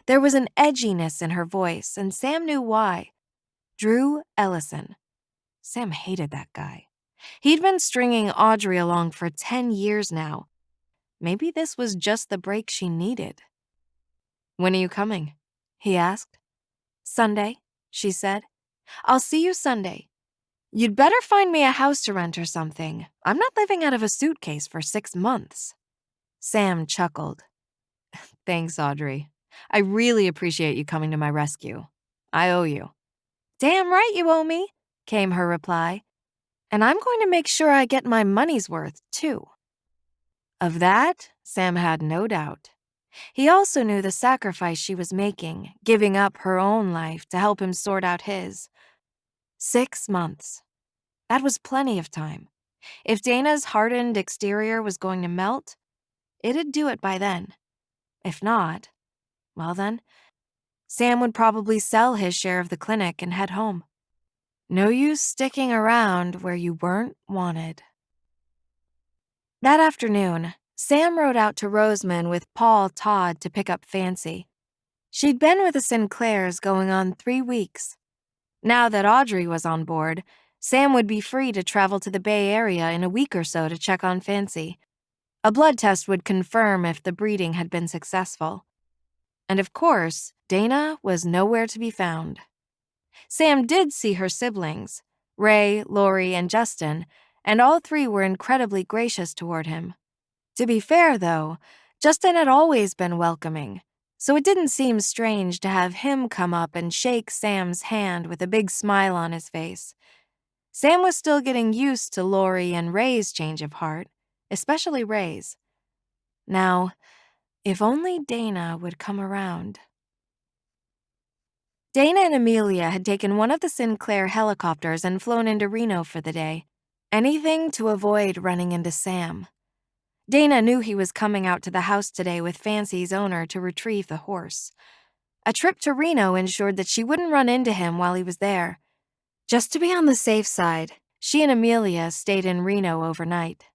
There was an edginess in her voice, and Sam knew why. Drew Ellison. Sam hated that guy. He'd been stringing Audrey along for 10 years now. Maybe this was just the break she needed. "When are you coming?" he asked. "Sunday," she said. I'll see you Sunday. You'd better find me a house to rent or something. I'm not living out of a suitcase for 6 months. Sam chuckled. Thanks, Audrey. I really appreciate you coming to my rescue. I owe you. Damn right you owe me, came her reply. And I'm going to make sure I get my money's worth, too. Of that, Sam had no doubt. He also knew the sacrifice she was making, giving up her own life to help him sort out his. 6 months. That was plenty of time. If Dana's hardened exterior was going to melt, it'd do it by then. If not, well then, Sam would probably sell his share of the clinic and head home. No use sticking around where you weren't wanted. That afternoon, Sam rode out to Roseman with Paul Todd to pick up Fancy. She'd been with the Sinclairs going on 3 weeks. Now that Audrey was on board, Sam would be free to travel to the Bay Area in a week or so to check on Fancy. A blood test would confirm if the breeding had been successful. And of course, Dana was nowhere to be found. Sam did see her siblings, Ray, Lori, and Justin, and all 3 were incredibly gracious toward him. To be fair, though, Justin had always been welcoming, so it didn't seem strange to have him come up and shake Sam's hand with a big smile on his face. Sam was still getting used to Lori and Ray's change of heart, especially Ray's. Now, if only Dana would come around. Dana and Amelia had taken one of the Sinclair helicopters and flown into Reno for the day. Anything to avoid running into Sam. Dana knew he was coming out to the house today with Fancy's owner to retrieve the horse. A trip to Reno ensured that she wouldn't run into him while he was there. Just to be on the safe side, she and Amelia stayed in Reno overnight.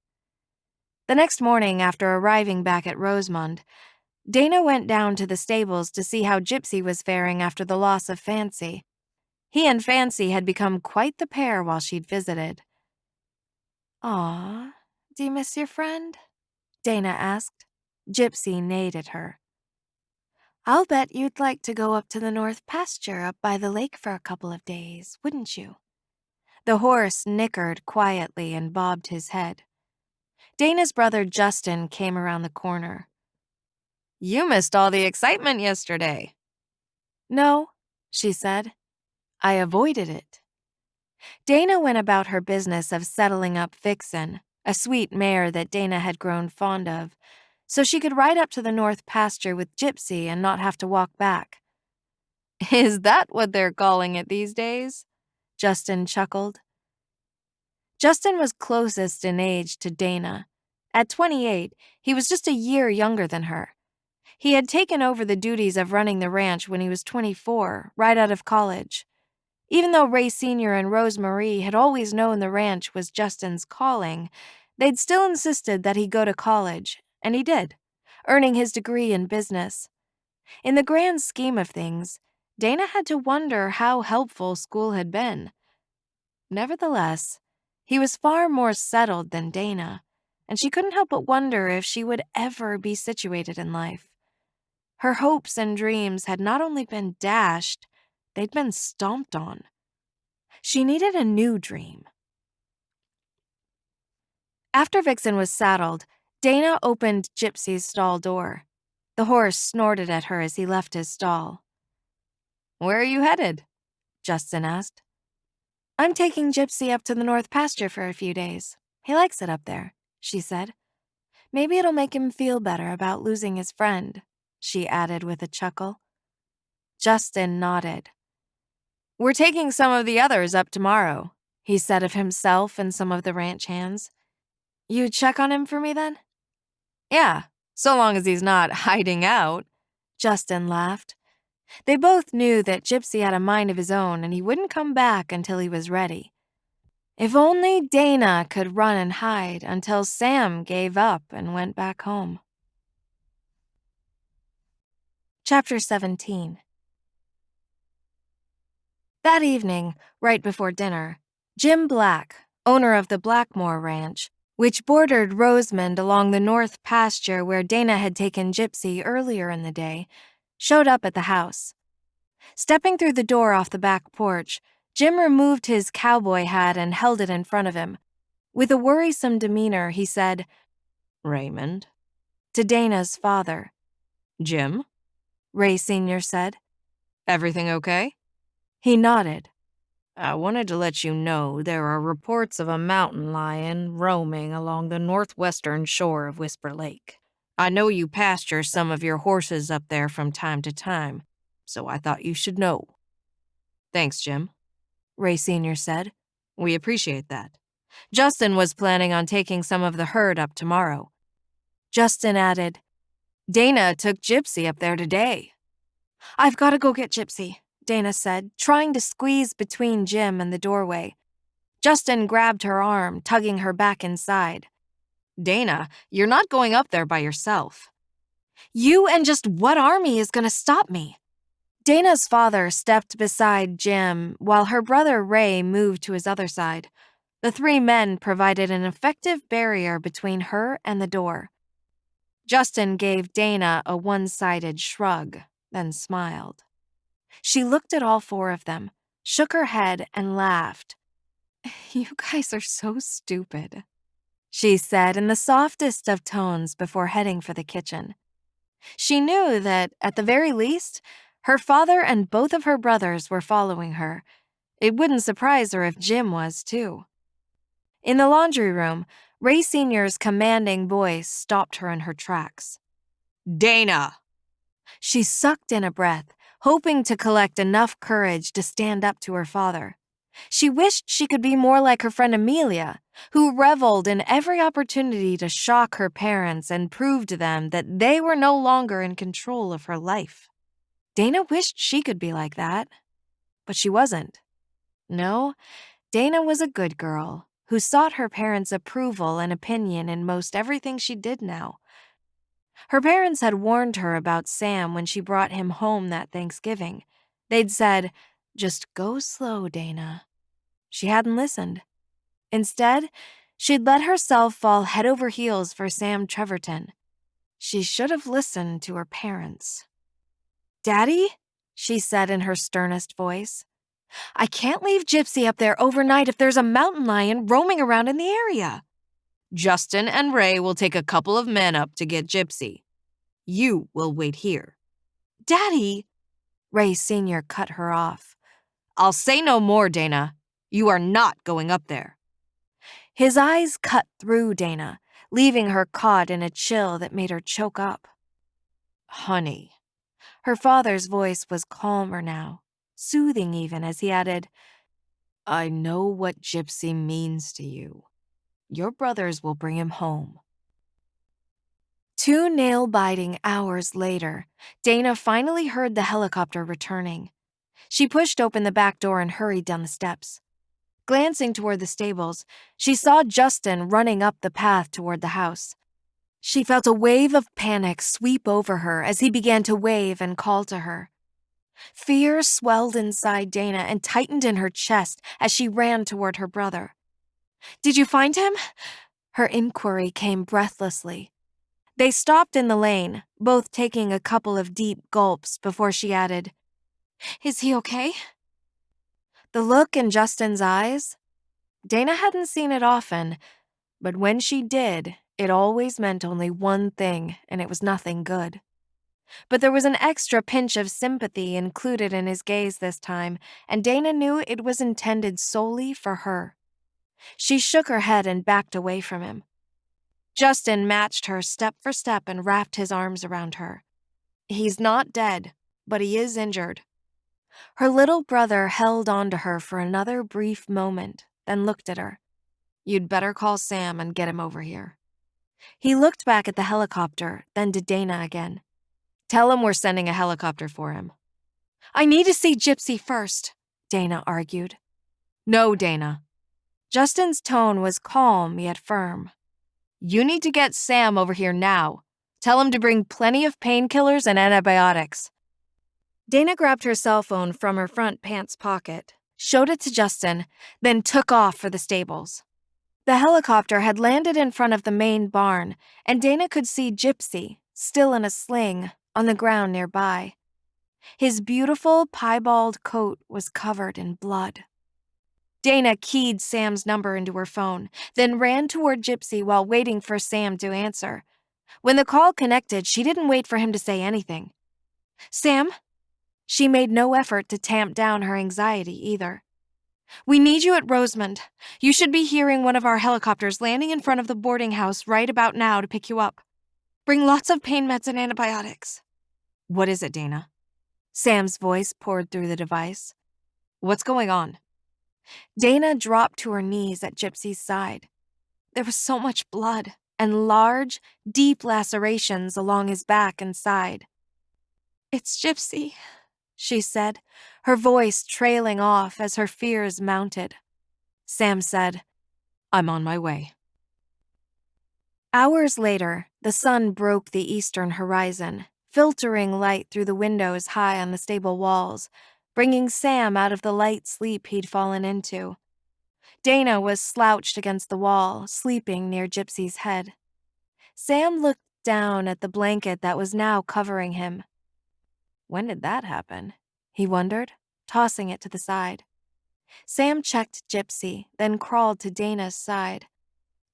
The next morning, after arriving back at Rosemond, Dana went down to the stables to see how Gypsy was faring after the loss of Fancy. He and Fancy had become quite the pair while she'd visited. "Aw, do you miss your friend?" Dana asked. Gypsy neighed at her. "I'll bet you'd like to go up to the north pasture up by the lake for a couple of days, wouldn't you?" The horse nickered quietly and bobbed his head. Dana's brother Justin came around the corner. "You missed all the excitement yesterday." "No," she said. "I avoided it." Dana went about her business of settling up Vixen, a sweet mare that Dana had grown fond of, so she could ride up to the north pasture with Gypsy and not have to walk back. "Is that what they're calling it these days?" Justin chuckled. Justin was closest in age to Dana. At 28, he was just a year younger than her. He had taken over the duties of running the ranch when he was 24, right out of college. Even though Ray Sr. and Rose Marie had always known the ranch was Justin's calling, they'd still insisted that he go to college, and he did, earning his degree in business. In the grand scheme of things, Dana had to wonder how helpful school had been. Nevertheless, he was far more settled than Dana, and she couldn't help but wonder if she would ever be situated in life. Her hopes and dreams had not only been dashed, they'd been stomped on. She needed a new dream. After Vixen was saddled, Dana opened Gypsy's stall door. The horse snorted at her as he left his stall. "Where are you headed?" Justin asked. "I'm taking Gypsy up to the north pasture for a few days. He likes it up there," she said. "Maybe it'll make him feel better about losing his friend," she added with a chuckle. Justin nodded. "We're taking some of the others up tomorrow," he said of himself and some of the ranch hands. "You check on him for me then?" "Yeah, so long as he's not hiding out," Justin laughed. They both knew that Gypsy had a mind of his own and he wouldn't come back until he was ready. If only Dana could run and hide until Sam gave up and went back home. Chapter 17. That evening, right before dinner, Jim Black, owner of the Blackmore Ranch, which bordered Rosemond along the north pasture where Dana had taken Gypsy earlier in the day, showed up at the house. Stepping through the door off the back porch, Jim removed his cowboy hat and held it in front of him. With a worrisome demeanor, he said, "Raymond," to Dana's father. "Jim?" Ray Sr. said. "Everything okay?" He nodded. "I wanted to let you know there are reports of a mountain lion roaming along the northwestern shore of Whisper Lake. I know you pasture some of your horses up there from time to time, so I thought you should know." "Thanks, Jim," Ray Sr. said. "We appreciate that. Justin was planning on taking some of the herd up tomorrow." Justin added, "Dana took Gypsy up there today." "I've got to go get Gypsy," Dana said, trying to squeeze between Jim and the doorway. Justin grabbed her arm, tugging her back inside. "Dana, you're not going up there by yourself." "You and just what army is going to stop me?" Dana's father stepped beside Jim while her brother Ray moved to his other side. The three men provided an effective barrier between her and the door. Justin gave Dana a one-sided shrug, then smiled. She looked at all four of them, shook her head, and laughed. "You guys are so stupid," she said in the softest of tones before heading for the kitchen. She knew that, at the very least, her father and both of her brothers were following her. It wouldn't surprise her if Jim was, too. In the laundry room, Ray Sr.'s commanding voice stopped her in her tracks. "Dana!" She sucked in a breath, hoping to collect enough courage to stand up to her father. She wished she could be more like her friend Amelia, who reveled in every opportunity to shock her parents and prove to them that they were no longer in control of her life. Dana wished she could be like that, but she wasn't. No, Dana was a good girl who sought her parents' approval and opinion in most everything she did now. Her parents had warned her about Sam when she brought him home that Thanksgiving. They'd said, "Just go slow, Dana." She hadn't listened. Instead, she'd let herself fall head over heels for Sam Treverton. She should have listened to her parents. "Daddy," she said in her sternest voice, "I can't leave Gypsy up there overnight if there's a mountain lion roaming around in the area." "Justin and Ray will take a couple of men up to get Gypsy. You will wait here." "Daddy," Ray Sr. cut her off. "I'll say no more, Dana. You are not going up there." His eyes cut through Dana, leaving her caught in a chill that made her choke up. "Honey." Her father's voice was calmer now, soothing even, as he added, "I know what Gypsy means to you. Your brothers will bring him home." 2 nail-biting hours later, Dana finally heard the helicopter returning. She pushed open the back door and hurried down the steps. Glancing toward the stables, she saw Justin running up the path toward the house. She felt a wave of panic sweep over her as he began to wave and call to her. Fear swelled inside Dana and tightened in her chest as she ran toward her brother. "Did you find him?" Her inquiry came breathlessly. They stopped in the lane, both taking a couple of deep gulps before she added, "Is he okay?" The look in Justin's eyes? Dana hadn't seen it often, but when she did, it always meant only one thing, and it was nothing good. But there was an extra pinch of sympathy included in his gaze this time, and Dana knew it was intended solely for her. She shook her head and backed away from him. Justin matched her step for step and wrapped his arms around her. "He's not dead, but he is injured." Her little brother held on to her for another brief moment, then looked at her. "You'd better call Sam and get him over here." He looked back at the helicopter, then to Dana again. "Tell him we're sending a helicopter for him." "I need to see Gypsy first," Dana argued. "No, Dana." Justin's tone was calm yet firm. "You need to get Sam over here now. Tell him to bring plenty of painkillers and antibiotics." Dana grabbed her cell phone from her front pants pocket, showed it to Justin, then took off for the stables. The helicopter had landed in front of the main barn, and Dana could see Gypsy, still in a sling, on the ground nearby. His beautiful, piebald coat was covered in blood. Dana keyed Sam's number into her phone, then ran toward Gypsy while waiting for Sam to answer. When the call connected, she didn't wait for him to say anything. Sam? She made no effort to tamp down her anxiety either. We need you at Rosamond. You should be hearing one of our helicopters landing in front of the boarding house right about now to pick you up. Bring lots of pain meds and antibiotics. What is it, Dana? Sam's voice poured through the device. What's going on? Dana dropped to her knees at Gypsy's side. There was so much blood and large, deep lacerations along his back and side. It's Gypsy, she said, her voice trailing off as her fears mounted. Sam said, I'm on my way. Hours later, the sun broke the eastern horizon, filtering light through the windows high on the stable walls, bringing Sam out of the light sleep he'd fallen into. Dana was slouched against the wall, sleeping near Gypsy's head. Sam looked down at the blanket that was now covering him. When did that happen? He wondered, tossing it to the side. Sam checked Gypsy, then crawled to Dana's side.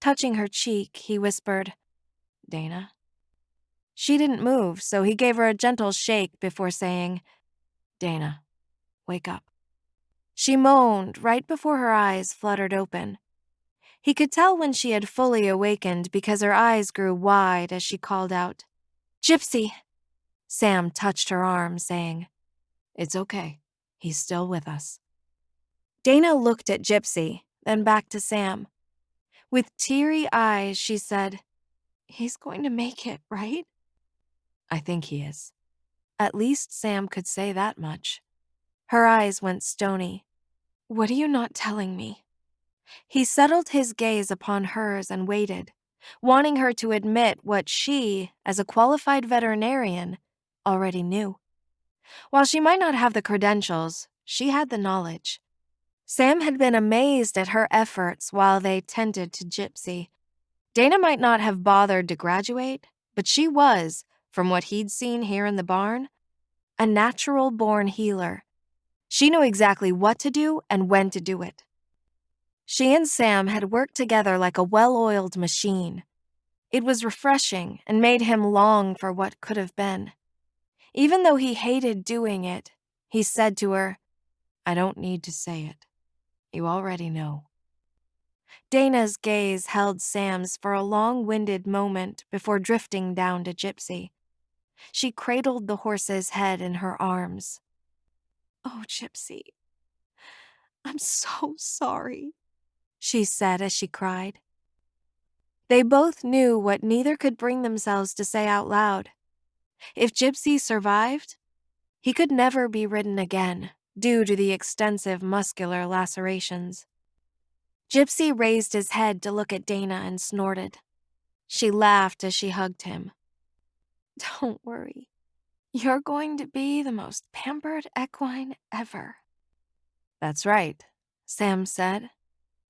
Touching her cheek, he whispered, Dana? She didn't move, so he gave her a gentle shake before saying, Dana, wake up. She moaned right before her eyes fluttered open. He could tell when she had fully awakened because her eyes grew wide as she called out, Gypsy! Sam touched her arm, saying, It's okay. He's still with us. Dana looked at Gypsy, then back to Sam. With teary eyes, she said, He's going to make it, right? I think he is. At least Sam could say that much. Her eyes went stony. What are you not telling me? He settled his gaze upon hers and waited, wanting her to admit what she, as a qualified veterinarian, already knew. While she might not have the credentials, she had the knowledge. Sam had been amazed at her efforts while they tended to Gypsy. Dana might not have bothered to graduate, but she was, from what he'd seen here in the barn, a natural-born healer. She knew exactly what to do and when to do it. She and Sam had worked together like a well-oiled machine. It was refreshing and made him long for what could have been. Even though he hated doing it, he said to her, I don't need to say it. You already know. Dana's gaze held Sam's for a long-winded moment before drifting down to Gypsy. She cradled the horse's head in her arms. Oh, Gypsy, I'm so sorry, she said as she cried. They both knew what neither could bring themselves to say out loud. If Gypsy survived, he could never be ridden again due to the extensive muscular lacerations. Gypsy raised his head to look at Dana and snorted. She laughed as she hugged him. Don't worry. You're going to be the most pampered equine ever. That's right, Sam said.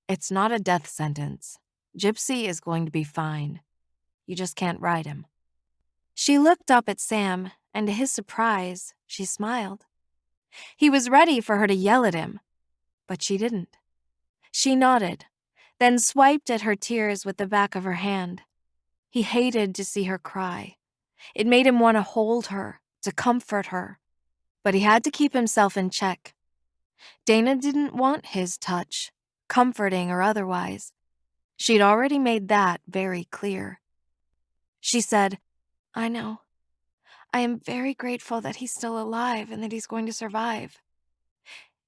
It's not a death sentence. Gypsy is going to be fine. You just can't ride him. She looked up at Sam, and to his surprise, she smiled. He was ready for her to yell at him, but she didn't. She nodded, then swiped at her tears with the back of her hand. He hated to see her cry. It made him want to hold her, to comfort her, but he had to keep himself in check. Dana didn't want his touch, comforting or otherwise. She'd already made that very clear. She said, I know. I am very grateful that he's still alive and that he's going to survive.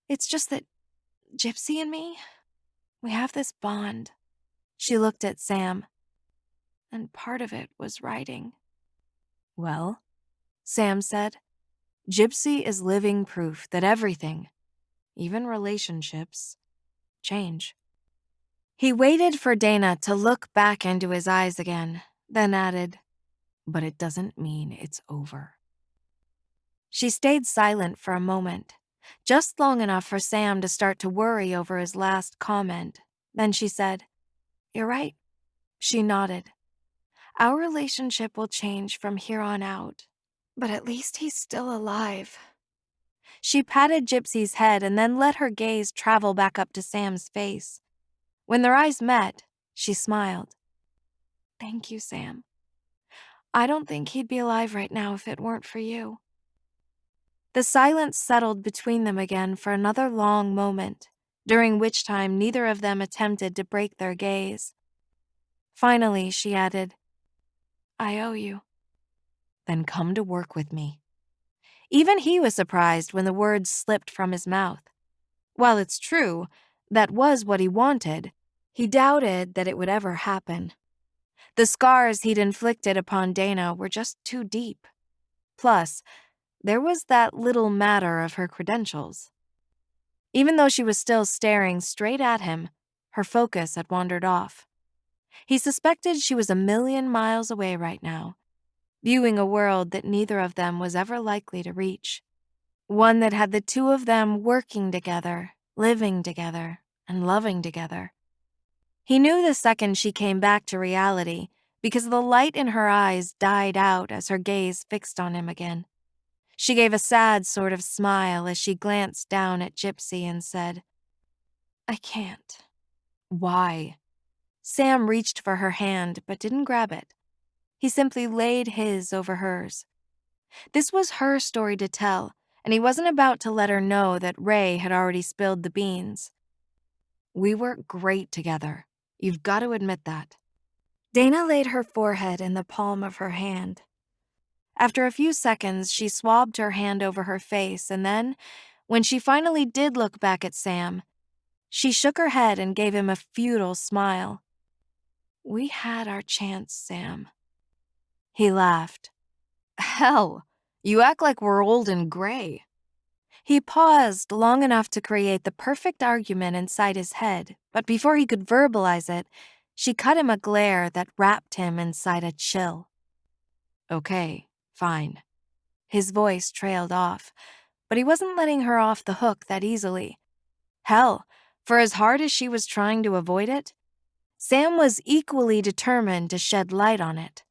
It's just that Gypsy and me, we have this bond. She looked at Sam, and part of it was riding. Well, Sam said, Gypsy is living proof that everything, even relationships, change. He waited for Dana to look back into his eyes again, then added, but it doesn't mean it's over. She stayed silent for a moment, just long enough for Sam to start to worry over his last comment. Then she said, You're right. She nodded. Our relationship will change from here on out, but at least he's still alive. She patted Gypsy's head and then let her gaze travel back up to Sam's face. When their eyes met, she smiled. "Thank you, Sam. I don't think he'd be alive right now if it weren't for you." The silence settled between them again for another long moment, during which time neither of them attempted to break their gaze. Finally, she added, "I owe you." "Then come to work with me." Even he was surprised when the words slipped from his mouth. While it's true, that was what he wanted, he doubted that it would ever happen. The scars he'd inflicted upon Dana were just too deep. Plus, there was that little matter of her credentials. Even though she was still staring straight at him, her focus had wandered off. He suspected she was a million miles away right now, viewing a world that neither of them was ever likely to reach. One that had the two of them working together, living together, and loving together. He knew the second she came back to reality because the light in her eyes died out as her gaze fixed on him again. She gave a sad sort of smile as she glanced down at Gypsy and said, "I can't." "Why?" Sam reached for her hand but didn't grab it. He simply laid his over hers. This was her story to tell, and he wasn't about to let her know that Ray had already spilled the beans. "We work great together. You've got to admit that." Dana laid her forehead in the palm of her hand. After a few seconds, she swabbed her hand over her face, and then, when she finally did look back at Sam, she shook her head and gave him a futile smile. "We had our chance, Sam." He laughed. "Hell, you act like we're old and gray." He paused long enough to create the perfect argument inside his head, but before he could verbalize it, she cut him a glare that wrapped him inside a chill. "Okay, fine." His voice trailed off, but he wasn't letting her off the hook that easily. Hell, for as hard as she was trying to avoid it, Sam was equally determined to shed light on it.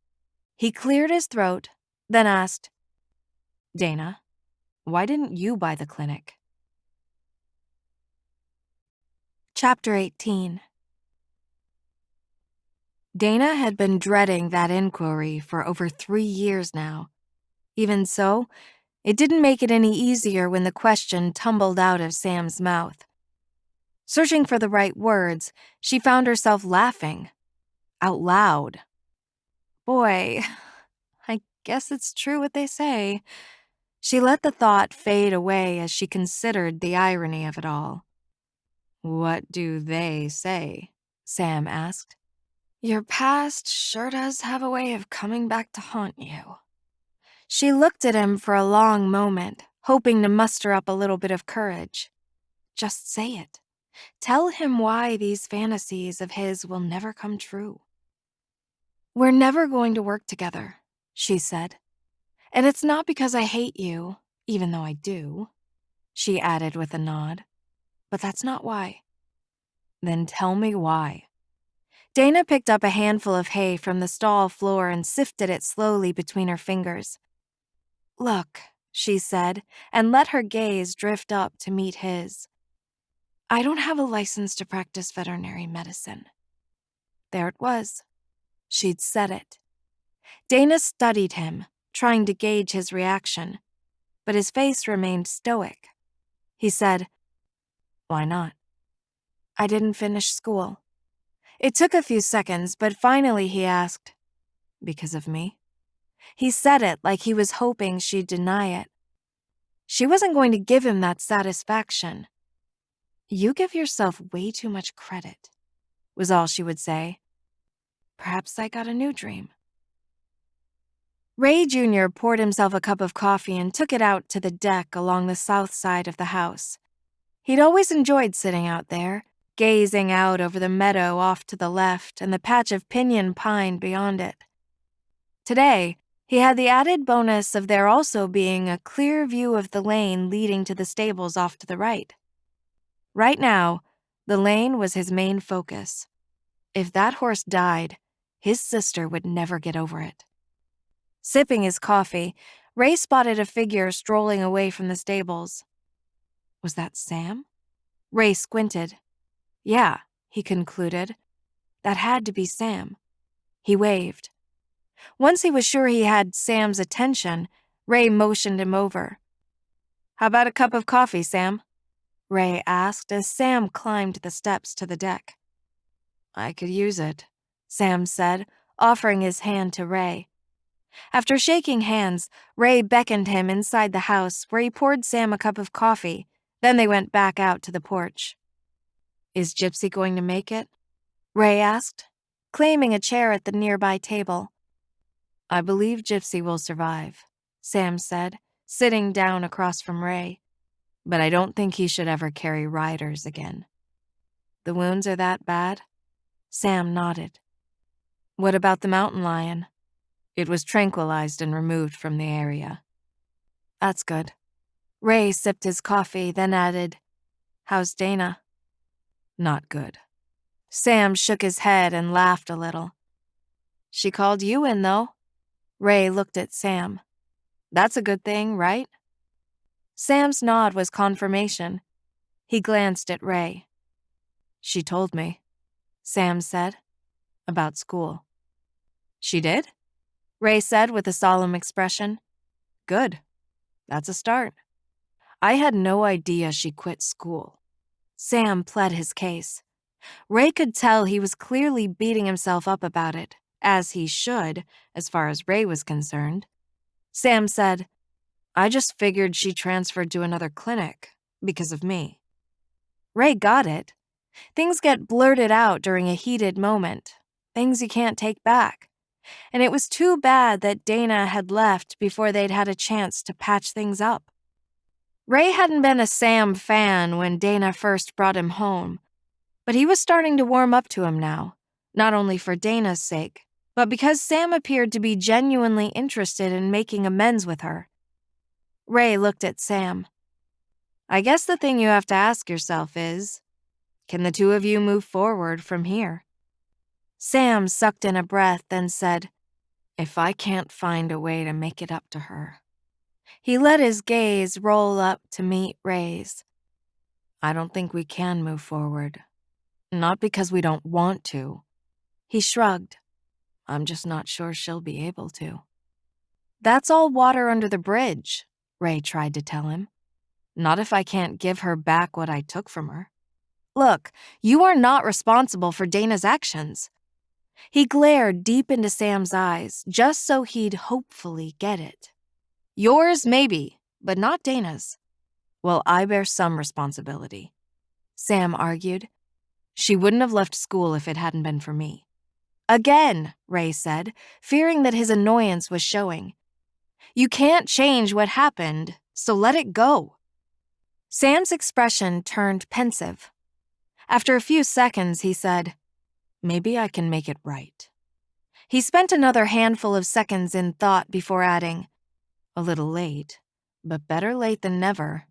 He cleared his throat, then asked, "Dana, why didn't you buy the clinic?" Chapter 18. Dana had been dreading that inquiry for over 3 years now. Even so, it didn't make it any easier when the question tumbled out of Sam's mouth. Searching for the right words, she found herself laughing. Out loud. Boy, I guess it's true what they say. She let the thought fade away as she considered the irony of it all. "What do they say?" Sam asked. "Your past sure does have a way of coming back to haunt you." She looked at him for a long moment, hoping to muster up a little bit of courage. Just say it. Tell him why these fantasies of his will never come true. "We're never going to work together," she said. "And it's not because I hate you, even though I do," she added with a nod. "But that's not why." "Then tell me why." Dana picked up a handful of hay from the stall floor and sifted it slowly between her fingers. "Look," she said, and let her gaze drift up to meet his. "I don't have a license to practice veterinary medicine." There it was. She'd said it. Dana studied him, trying to gauge his reaction, but his face remained stoic. He said, "Why not?" "I didn't finish school." It took a few seconds, but finally he asked, "Because of me?" He said it like he was hoping she'd deny it. She wasn't going to give him that satisfaction. "You give yourself way too much credit," was all she would say. "Perhaps I got a new dream." Ray Jr. poured himself a cup of coffee and took it out to the deck along the south side of the house. He'd always enjoyed sitting out there, gazing out over the meadow off to the left and the patch of pinyon pine beyond it. Today, he had the added bonus of there also being a clear view of the lane leading to the stables off to the right. Right now, the lane was his main focus. If that horse died, his sister would never get over it. Sipping his coffee, Ray spotted a figure strolling away from the stables. Was that Sam? Ray squinted. Yeah, he concluded. That had to be Sam. He waved. Once he was sure he had Sam's attention, Ray motioned him over. How about a cup of coffee, Sam? Ray asked as Sam climbed the steps to the deck. I could use it, Sam said, offering his hand to Ray. After shaking hands, Ray beckoned him inside the house where he poured Sam a cup of coffee. Then they went back out to the porch. Is Gypsy going to make it? Ray asked, claiming a chair at the nearby table. I believe Gypsy will survive, Sam said, sitting down across from Ray. But I don't think he should ever carry riders again. The wounds are that bad? Sam nodded. What about the mountain lion? It was tranquilized and removed from the area. That's good. Ray sipped his coffee, then added, How's Dana? Not good. Sam shook his head and laughed a little. She called you in, though. Ray looked at Sam. That's a good thing, right? Sam's nod was confirmation. He glanced at Ray. She told me, Sam said, about school. She did? Ray said with a solemn expression. Good. That's a start. I had no idea she quit school. Sam pled his case. Ray could tell he was clearly beating himself up about it, as he should, as far as Ray was concerned. Sam said, I just figured she transferred to another clinic because of me. Ray got it. Things get blurted out during a heated moment, things you can't take back. And it was too bad that Dana had left before they'd had a chance to patch things up. Ray hadn't been a Sam fan when Dana first brought him home, but he was starting to warm up to him now, not only for Dana's sake, but because Sam appeared to be genuinely interested in making amends with her. Ray looked at Sam. I guess the thing you have to ask yourself is, can the two of you move forward from here? Sam sucked in a breath, then said, If I can't find a way to make it up to her. He let his gaze roll up to meet Ray's. I don't think we can move forward. Not because we don't want to. He shrugged. I'm just not sure she'll be able to. That's all water under the bridge, Ray tried to tell him. Not if I can't give her back what I took from her. Look, you are not responsible for Dana's actions. He glared deep into Sam's eyes, just so he'd hopefully get it. Yours, maybe, but not Dana's. Well, I bear some responsibility, Sam argued. She wouldn't have left school if it hadn't been for me. Again, Ray said, fearing that his annoyance was showing. You can't change what happened, so let it go. Sam's expression turned pensive. After a few seconds, he said, Maybe I can make it right. He spent another handful of seconds in thought before adding, A little late, but better late than never,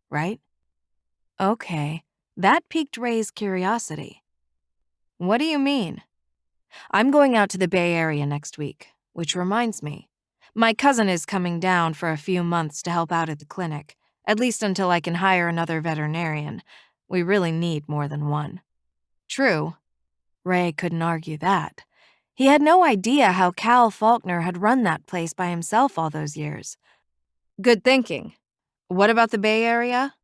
right? Okay, that piqued Ray's curiosity. What do you mean? I'm going out to the Bay Area next week, which reminds me. My cousin is coming down for a few months to help out at the clinic, at least until I can hire another veterinarian. We really need more than one. True. Ray couldn't argue that. He had no idea how Cal Faulkner had run that place by himself all those years. Good thinking. What about the Bay Area?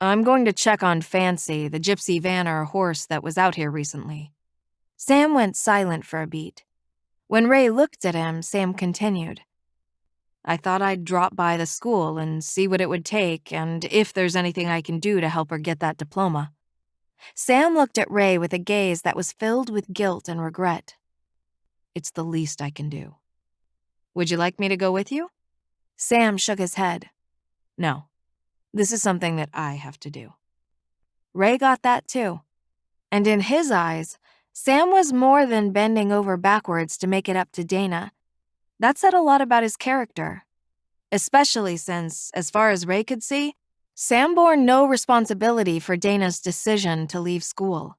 I'm going to check on Fancy, the gypsy vanner horse that was out here recently. Sam went silent for a beat. When Ray looked at him, Sam continued. I thought I'd drop by the school and see what it would take and if there's anything I can do to help her get that diploma. Sam looked at Ray with a gaze that was filled with guilt and regret. It's the least I can do. Would you like me to go with you? Sam shook his head. No, this is something that I have to do. Ray got that too. And in his eyes, Sam was more than bending over backwards to make it up to Dana. That said a lot about his character. Especially since, as far as Ray could see, Sam bore no responsibility for Dana's decision to leave school.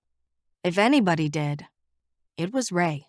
If anybody did, it was Ray.